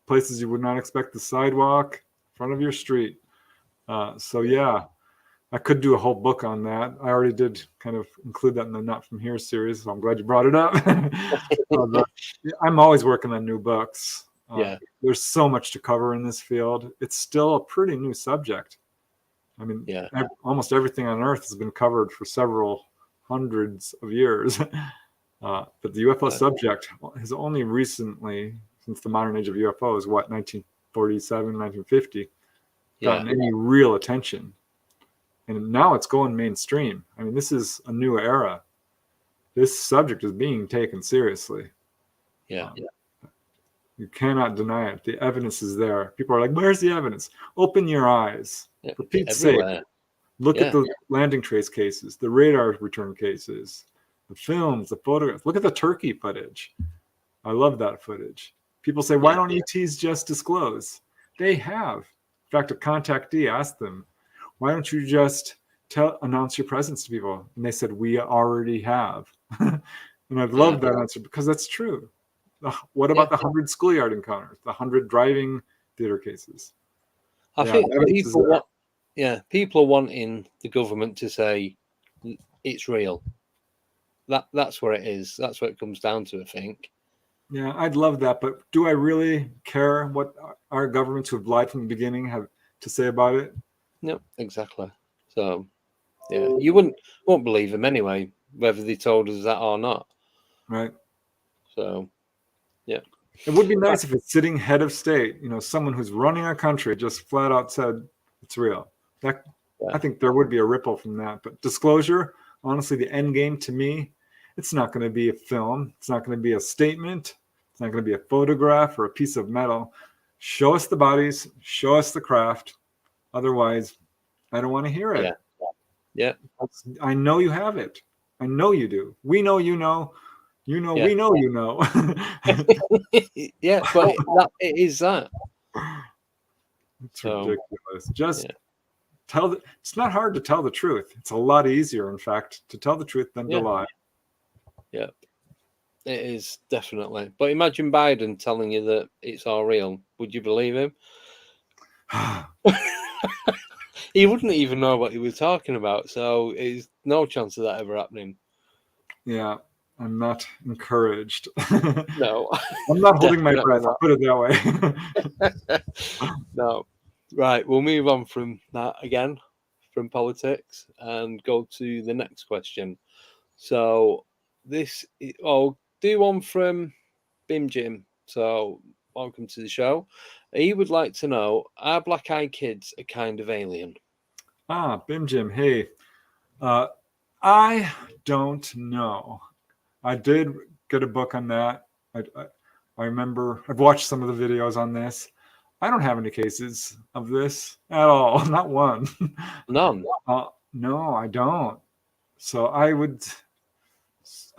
Places you would not expect, the sidewalk in front of your street. So yeah, I could do a whole book on that. I already did kind of include that in the Not From Here series, so I'm glad you brought it up. I'm always working on new books. There's so much to cover in this field. It's still a pretty new subject. I mean, almost everything on Earth has been covered for several hundreds of years. But the UFO subject has only recently, since the modern age of UFOs, 1947, 1950, gotten any real attention. And now it's going mainstream. I mean, this is a new era. This subject is being taken seriously. You cannot deny it. The evidence is there. People are like, where's the evidence? Open your eyes. For Pete's sake. Look at the landing trace cases, the radar return cases, the films, the photographs. Look at the turkey footage. I love that footage. People say, why don't ETs just disclose? They have. In fact, a contactee asked them, why don't you just announce your presence to people? And they said, we already have. And I love that answer because that's true. What about the 100 schoolyard encounters, the 100 driving theater cases? I think people are wanting the government to say it's real. That's where it is. That's what it comes down to, I think. Yeah, I'd love that. But do I really care what our governments who have lied from the beginning have to say about it? No, exactly. So, you won't believe them anyway, whether they told us that or not. Right. So, yeah. It would be nice if a sitting head of state, someone who's running our country, just flat out said it's real. I think there would be a ripple from that. But disclosure, honestly, the end game to me, it's not going to be a film. It's not going to be a statement. It's not going to be a photograph or a piece of metal. Show us the bodies. Show us the craft. Otherwise, I don't want to hear it. Yeah. I know you have it. I know you do. We know you know. We know you know. Yeah, but it is that. It's ridiculous. Just it's not hard to tell the truth. It's a lot easier, in fact, to tell the truth than to lie. Yeah, it is definitely. But imagine Biden telling you that it's all real. Would you believe him? He wouldn't even know what he was talking about. So there's no chance of that ever happening. Yeah, I'm not encouraged. No. I'm not holding my breath. I'll put it that way. No. Right, we'll move on from that again, from politics, and go to the next question. So I'll do one from Bim Jim. So welcome to the show. He would like to know, are black-eyed kids a kind of alien? Bim Jim, hey. I don't know. I did get a book on that. I remember I've watched some of the videos on this. I don't have any cases of this at all. Not one. None. No, I don't. So I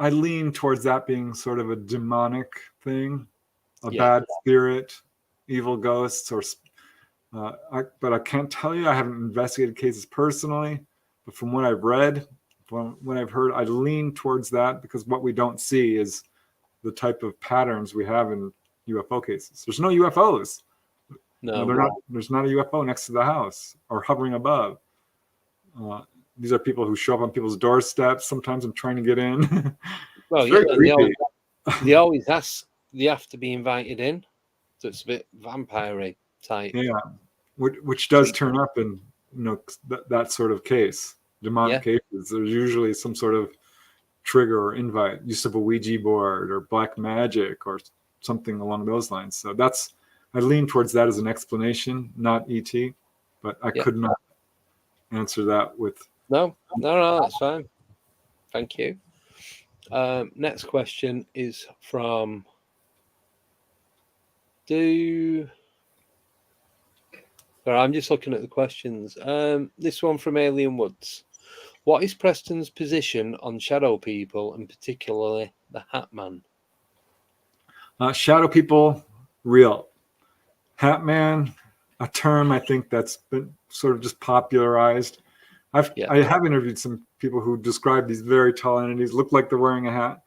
lean towards that being sort of a demonic thing, a bad spirit, evil ghosts, but I can't tell you. I haven't investigated cases personally, but from what I've read, from what I've heard, I lean towards that because what we don't see is the type of patterns we have in UFO cases. There's no UFOs. No, there's not a UFO next to the house or hovering above. These are people who show up on people's doorsteps. Sometimes I'm trying to get in. Well, they always ask. They have to be invited in, so it's a bit vampire-y type. Yeah, which does turn up in that sort of case. Demonic cases. There's usually some sort of trigger or invite, use of a Ouija board or black magic or something along those lines. So I lean towards that as an explanation, not ET, but I could not answer that with. No, that's fine. Thank you. Next question is from I'm just looking at the questions. This one from Alien Woods. What is Preston's position on shadow people, and particularly the Hat Man? Shadow people, real. Hat Man, a term I think that's been sort of just popularized. I have interviewed some people who describe these very tall entities, look like they're wearing a hat.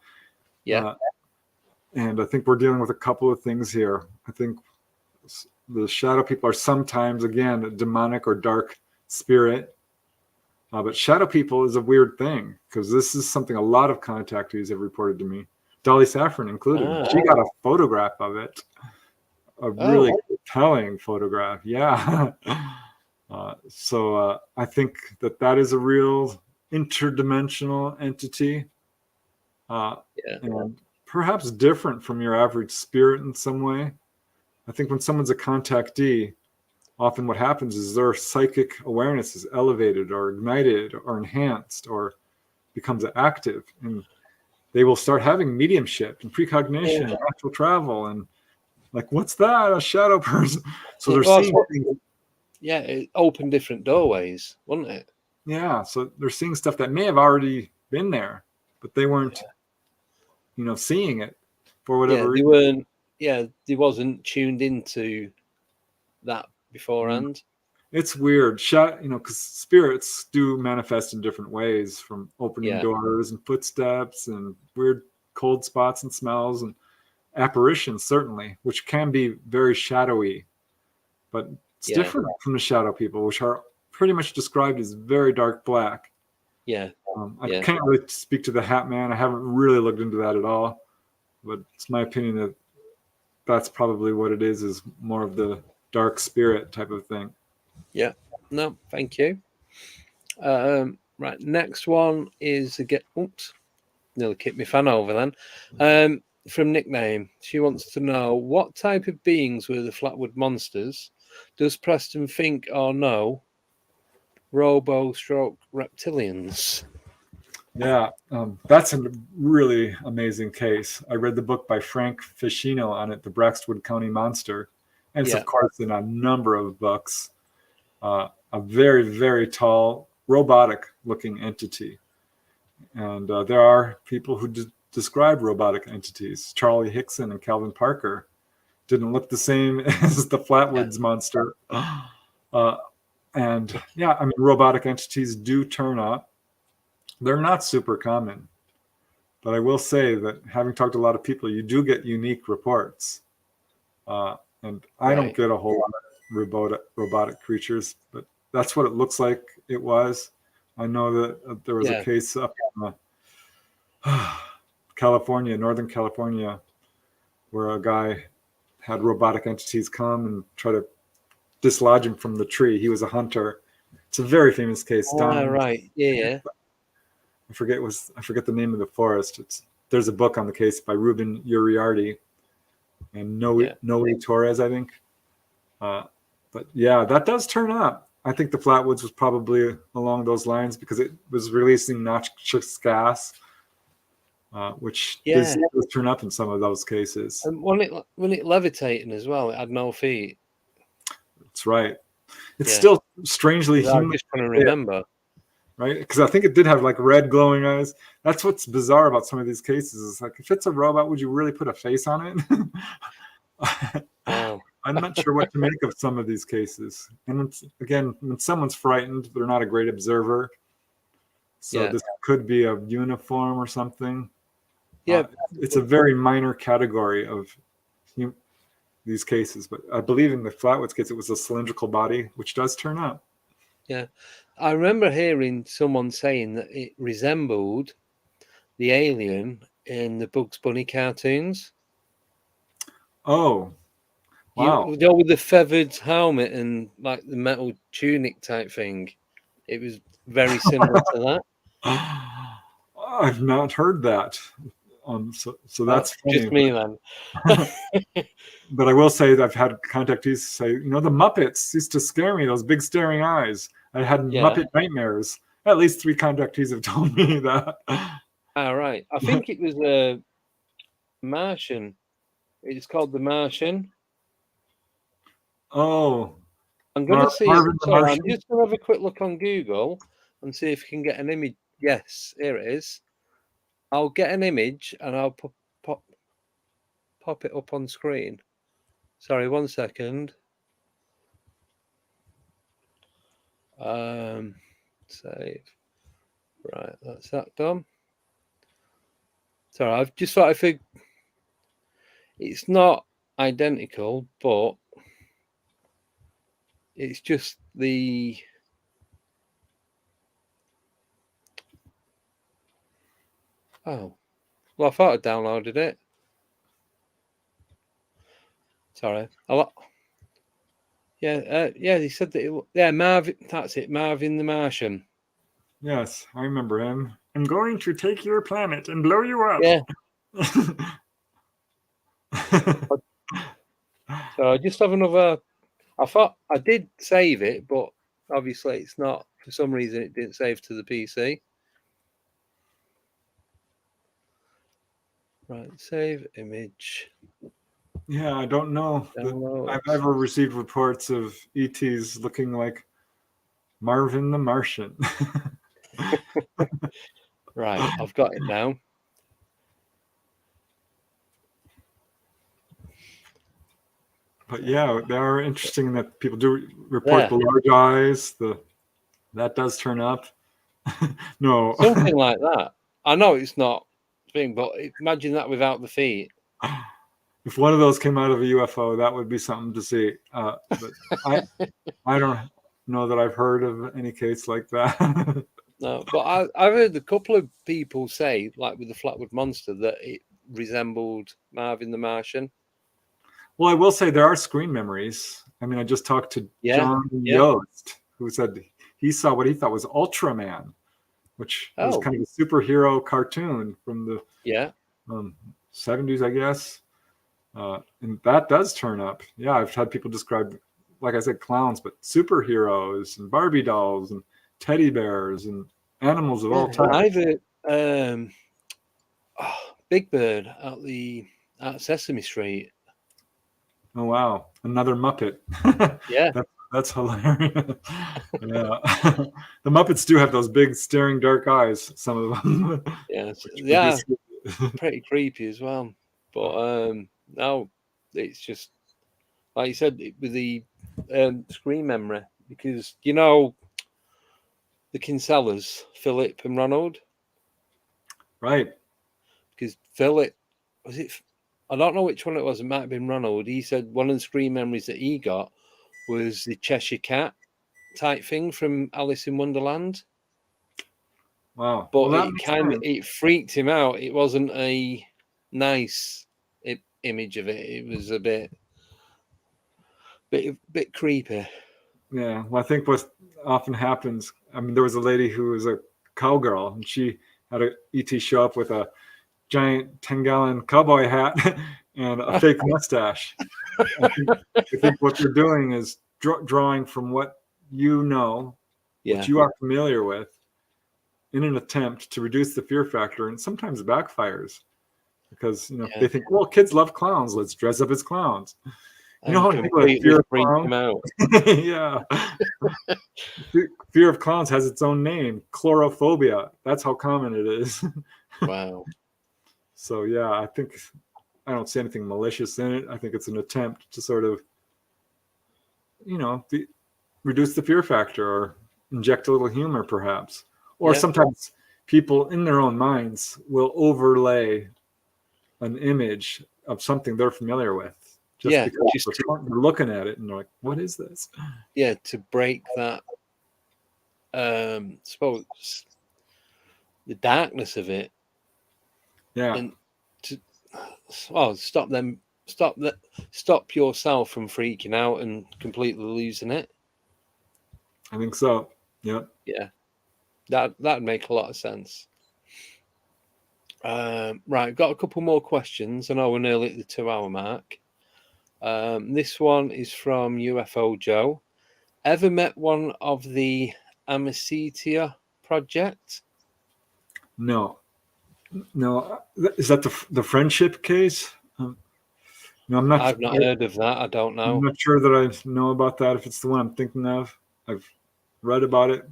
Yeah. And I think we're dealing with a couple of things here. I think the shadow people are sometimes, again, a demonic or dark spirit. But shadow people is a weird thing, because this is something a lot of contactees have reported to me, Dolly Saffron included. She got a photograph of it, a really compelling photograph. Yeah. So I think that is a real interdimensional entity, and perhaps different from your average spirit in some way. I think when someone's a contactee, often what happens is their psychic awareness is elevated or ignited or enhanced or becomes active, and they will start having mediumship and precognition and astral travel, and like, what's that? A shadow person. So they're seeing things. Yeah, it opened different doorways, wouldn't it? Yeah, so they're seeing stuff that may have already been there, but they weren't, seeing it for whatever reason. They weren't. Yeah, they wasn't tuned into that beforehand. It's weird, because spirits do manifest in different ways, from opening doors and footsteps and weird cold spots and smells and apparitions, certainly, which can be very shadowy, but it's different from the shadow people, which are pretty much described as very dark black. I can't really speak to the Hat Man. I haven't really looked into that at all, but it's my opinion that that's probably what it is more of the dark spirit type of thing. Yeah. No, thank you. Right, next one is nearly kicked my fan over then. From Nickname, she wants to know, what type of beings were the Flatwood Monsters? Does Preston think or know robo-reptilians? Yeah, that's a really amazing case. I read the book by Frank Ficino on it, The Braxwood County Monster. And it's, of course, in a number of books. A very, very tall, robotic-looking entity. And there are people who describe robotic entities. Charlie Hickson and Calvin Parker didn't look the same as the Flatwoods monster. And robotic entities do turn up. They're not super common, but I will say that having talked to a lot of people, you do get unique reports. And I don't get a whole lot of robotic creatures, but that's what it looks like it was. I know that there was a case up in California, Northern California, where a guy had robotic entities come and try to dislodge him from the tree. He was a hunter. It's a very famous case. Right. Yeah. I forget the name of the forest. There's a book on the case by Ruben Uriarty and Noe Torres, I think. But yeah, that does turn up. I think the Flatwoods was probably along those lines because it was releasing noxious gas, which does turn up in some of those cases. And when it levitating as well, it had no feet. That's right. It's still strangely human. I'm just trying to remember. Right? Because I think it did have like red glowing eyes. That's what's bizarre about some of these cases. Is like, if it's a robot, would you really put a face on it? I'm not sure what to make of some of these cases. And when someone's frightened, they're not a great observer. So this could be a uniform or something. Yeah. It's a very minor category of these cases. But I believe in the Flatwoods case, it was a cylindrical body, which does turn up. Yeah. I remember hearing someone saying that it resembled the alien in the Bugs Bunny cartoons. Oh, wow. With the feathered helmet and like the metal tunic type thing. It was very similar to that. I've not heard that. So that's just me then. But I will say that I've had contactees say, the Muppets used to scare me, those big staring eyes. I had Muppet nightmares. At least 3 contactees have told me that. All right. I think it was a Martian. It's called The Martian. Oh. I'm going to see it. I'm just going to have a quick look on Google and see if you can get an image. Yes, here it is. I'll get an image and I'll pop it up on screen. Sorry, 1 second. Save. Right, that's that done. Sorry, I've just thought if it's not identical, but it's just the well, I thought I downloaded it. Sorry, yeah, he said that Marvin. That's it, Marvin the Martian. Yes, I remember him. I'm going to take your planet and blow you up. Yeah. So I just have another. I thought I did save it, but obviously it's not. For some reason, it didn't save to the PC. Right, save image. Yeah, I don't know that I've ever received reports of ETs looking like Marvin the Martian. Right, I've got it now. But yeah, they are interesting that people do report the large eyes. That does turn up. No, something like that. I know it's not thing, but imagine that without the feet. If one of those came out of a UFO, that would be something to see. But I don't know that I've heard of any case like that. No, but I've heard a couple of people say, like with the Flatwood Monster, that it resembled Marvin the Martian. Well, I will say there are screen memories. I mean, I just talked to John Yost, who said he saw what he thought was Ultraman, which was kind of a superhero cartoon from the 70s, I guess. And that does turn up. Yeah, I've had people describe, like I said, clowns, but superheroes and Barbie dolls and teddy bears and animals of all types. I've Big Bird at Sesame Street. Oh wow, another Muppet. Yeah, that's hilarious. Yeah, the Muppets do have those big staring dark eyes. Some of them. Yeah, pretty creepy as well. But no, it's just like you said with the screen memory, because you know the Kinsellas, Philip and Ronald, right? Because Philip was it. I don't know which one it was. It might have been Ronald. He said one of the screen memories that he got was the Cheshire Cat type thing from Alice in Wonderland. Wow. But it freaked him out. It wasn't a nice image of it. It was a bit creepy. Yeah. Well, I think what often happens, I mean, there was a lady who was a cowgirl, and she had a ET show up with a giant 10-gallon cowboy hat and a fake mustache. I think what they're doing is drawing from what you know, what you are familiar with, in an attempt to reduce the fear factor, and sometimes it backfires because they think, well, kids love clowns, let's dress up as clowns. You know how many people have fear of clowns? Yeah. Fear of clowns has its own name, chlorophobia. That's how common it is. Wow. So yeah, I don't see anything malicious in it. I think it's an attempt to sort of, reduce the fear factor or inject a little humor, perhaps. Or sometimes people in their own minds will overlay an image of something they're familiar with. Because they're looking at it and they're like, what is this? Yeah, to break that, suppose, the darkness of it. Yeah. And stop yourself from freaking out and completely losing it. I think so. Yeah. Yeah. That'd make a lot of sense. Right, got a couple more questions. I know we're nearly at the 2-hour mark. This one is from UFO Joe. Ever met one of the Amacetia project? No. Is that the friendship case? No, I'm not. I've not heard of that. I don't know. I'm not sure that I know about that. If it's the one I'm thinking of, I've read about it.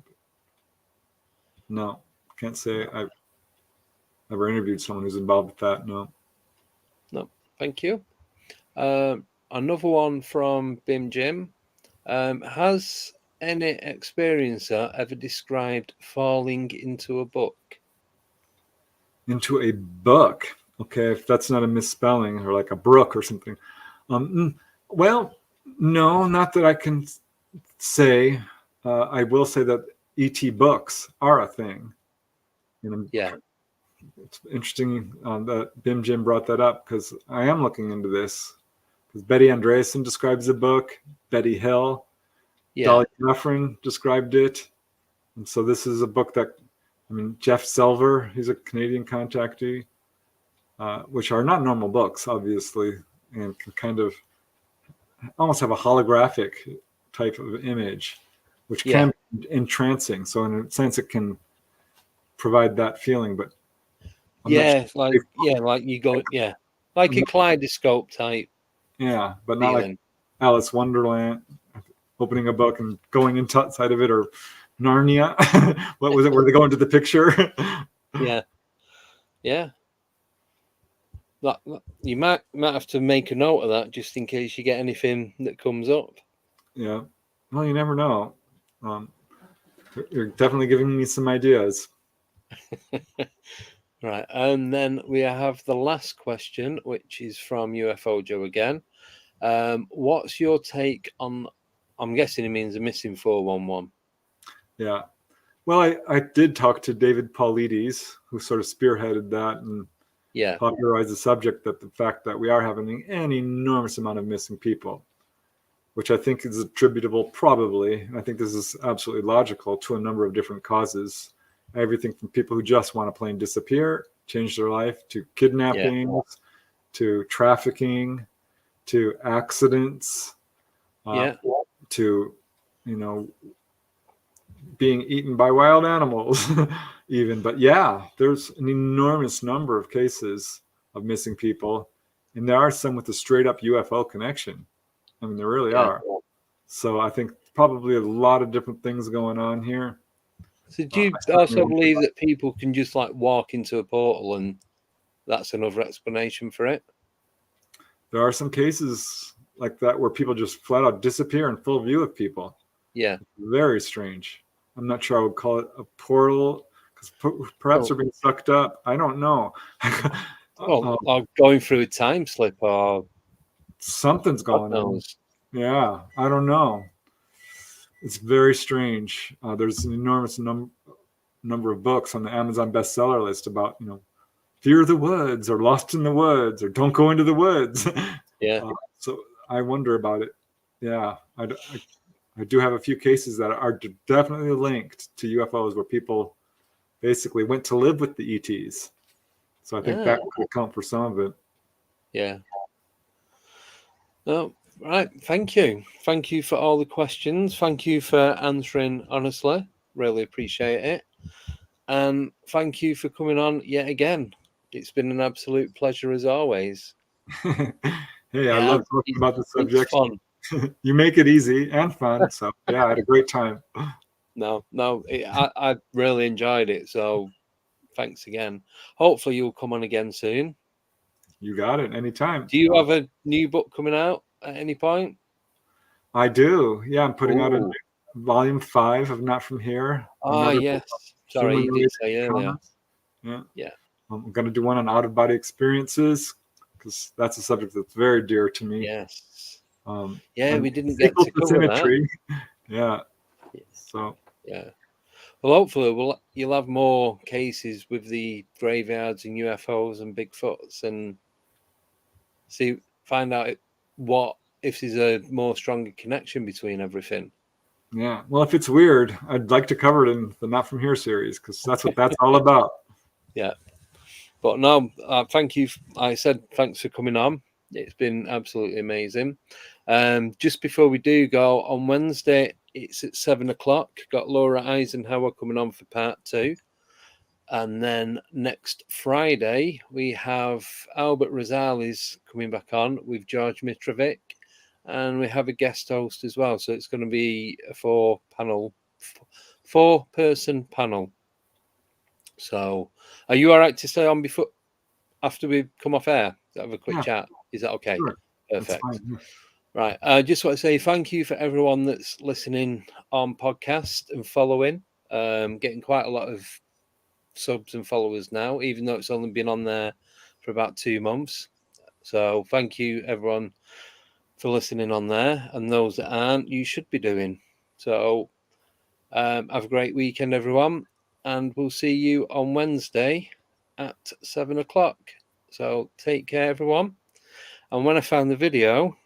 No, can't say I've ever interviewed someone who's involved with that. No. Thank you. Another one from Bim Jim. Has any experiencer ever described falling into a book? Into a book? Okay, if that's not a misspelling or like a brook or something. Well, no, not that I can say. I will say that ET books are a thing. Yeah. It's interesting that Bim Jim brought that up because I am looking into this. Because Betty Andreasen describes the book, Betty Hill, Dolly Catherine described it. And so this is a book that, Jeff Selver, he's a Canadian contactee, which are not normal books, obviously, and can kind of almost have a holographic type of image, which can be entrancing. So in a sense, it can provide that feeling, but like you go, like a kaleidoscope type. Yeah, but not like Alice Wonderland, opening a book and going inside of it, or Narnia. What was it? Where they go into the picture? Yeah. You might have to make a note of that just in case you get anything that comes up. Yeah. Well, you never know. You're definitely giving me some ideas. Right, and then we have the last question, which is from UFO Joe again. What's your take on? I'm guessing it means a missing 411. Yeah. Well, I did talk to David Paulides, who sort of spearheaded that and popularized the subject, that the fact that we are having an enormous amount of missing people, which I think is attributable probably, and I think this is absolutely logical, to a number of different causes. Everything from people who just want to plain disappear, change their life, to kidnappings, to trafficking, to accidents, to, being eaten by wild animals even. But there's an enormous number of cases of missing people, and there are some with a straight up UFO connection. There really are. So I think probably a lot of different things going on here. So do you also believe that people can just like walk into a portal and that's another explanation for it? There are some cases like that where people just flat out disappear in full view of people. Yeah. Very strange. I'm not sure I would call it a portal, because perhaps they're being sucked up. I don't know. Or going through a time slip, or something's going on. Yeah, I don't know. It's very strange. There's an enormous number of books on the Amazon bestseller list about, Fear the Woods, or Lost in the Woods, or Don't Go into the Woods. So I wonder about it. Yeah, I do have a few cases that are definitely linked to UFOs, where people basically went to live with the ETs. So I think that could account for some of it. Yeah. Oh, right. Thank you. Thank you for all the questions. Thank you for answering honestly. Really appreciate it. And thank you for coming on yet again. It's been an absolute pleasure as always. Hey, I love talking about the subject. It's fun. You make it easy and fun. So I had a great time. I really enjoyed it. So thanks again. Hopefully you'll come on again soon. You got it. Anytime. Do you have a new book coming out at any point? I do. Yeah, I'm putting out a volume 5 of Not From Here. Yes. Sorry, you did say earlier. Yeah. I'm going to do one on out-of-body experiences, because that's a subject that's very dear to me. Yes. We didn't get to cover that. Yeah. So. Yeah. Well, hopefully you'll have more cases with the graveyards and UFOs and Bigfoots, and find out if there's a more stronger connection between everything. Yeah. Well, if it's weird, I'd like to cover it in the Not From Here series, because that's what that's all about. Yeah. But no, thank you. I said thanks for coming on. It's been absolutely amazing. Just before we do go, on Wednesday, it's at 7:00. Got Laura Eisenhower coming on for part 2. And then next Friday, we have Albert Rosales coming back on with George Mitrovic. And we have a guest host as well. So it's going to be a 4-person panel. So, are you all right to stay on before after we come off air? Have a quick Yeah. chat. Is that okay? Sure. Perfect. That's fine. Right. I just want to say thank you for everyone that's listening on podcast and following. Getting quite a lot of subs and followers now, even though it's only been on there for about 2 months. So thank you everyone for listening on there, and those that aren't, you should be doing. So have a great weekend, everyone, and we'll see you on Wednesday at 7 o'clock. So take care, everyone. And when I found the video,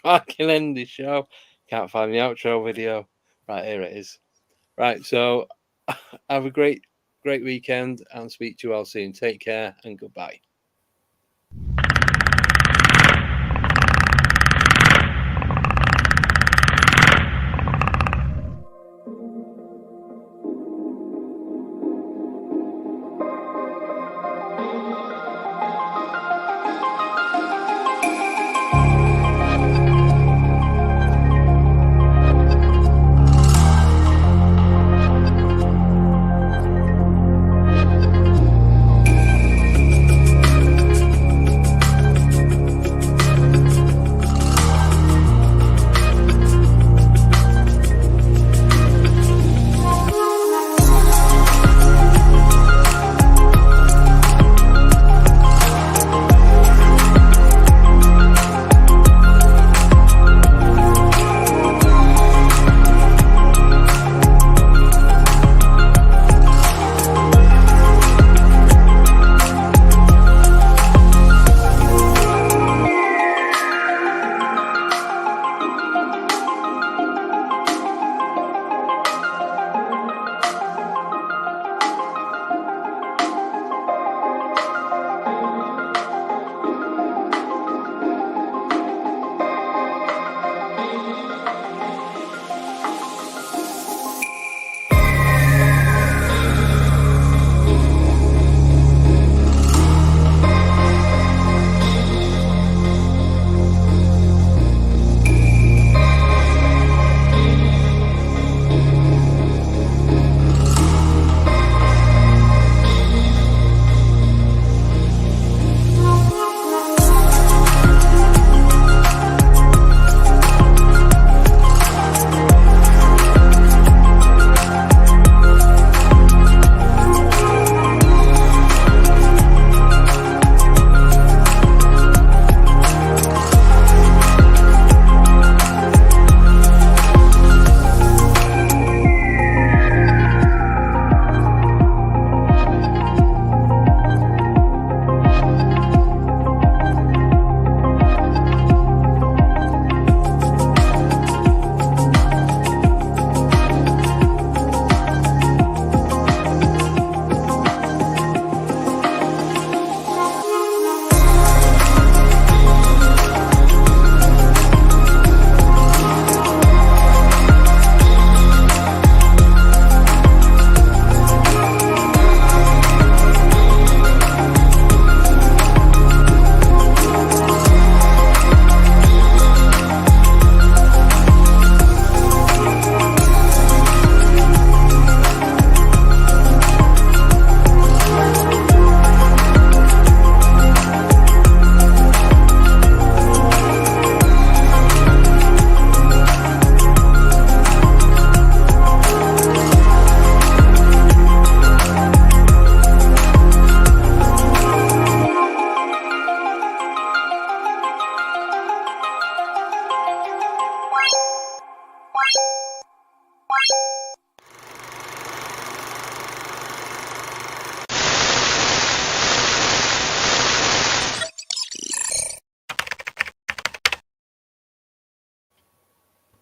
I can end the show. Can't find the outro video. Right, here it is. Right, so have a great weekend and speak to you all soon. Take care and goodbye.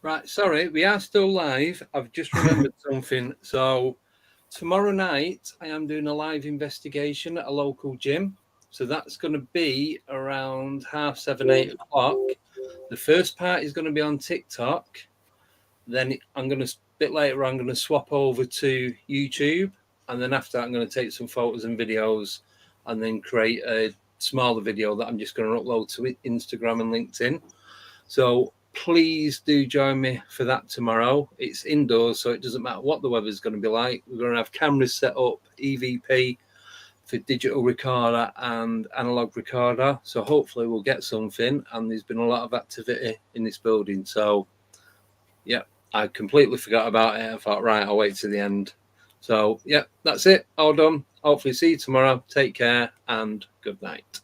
Right, sorry, we are still live. I've just remembered something. So tomorrow night, I am doing a live investigation at a local gym. So that's going to be around 7:30, 8 o'clock. The first part is going to be on TikTok. Then I'm going to, a bit later, I'm going to swap over to YouTube. And then after that, I'm going to take some photos and videos and then create a smaller video that I'm just going to upload to Instagram and LinkedIn. So please do join me for that tomorrow. It's indoors, so it doesn't matter what the weather's going to be like. We're going to have cameras set up, EVP for digital recorder and analog recorder. So hopefully we'll get something. And there's been a lot of activity in this building. So, yeah, I completely forgot about it. I thought, right, I'll wait to the end. So, yeah, that's it. All done. Hopefully see you tomorrow. Take care and good night.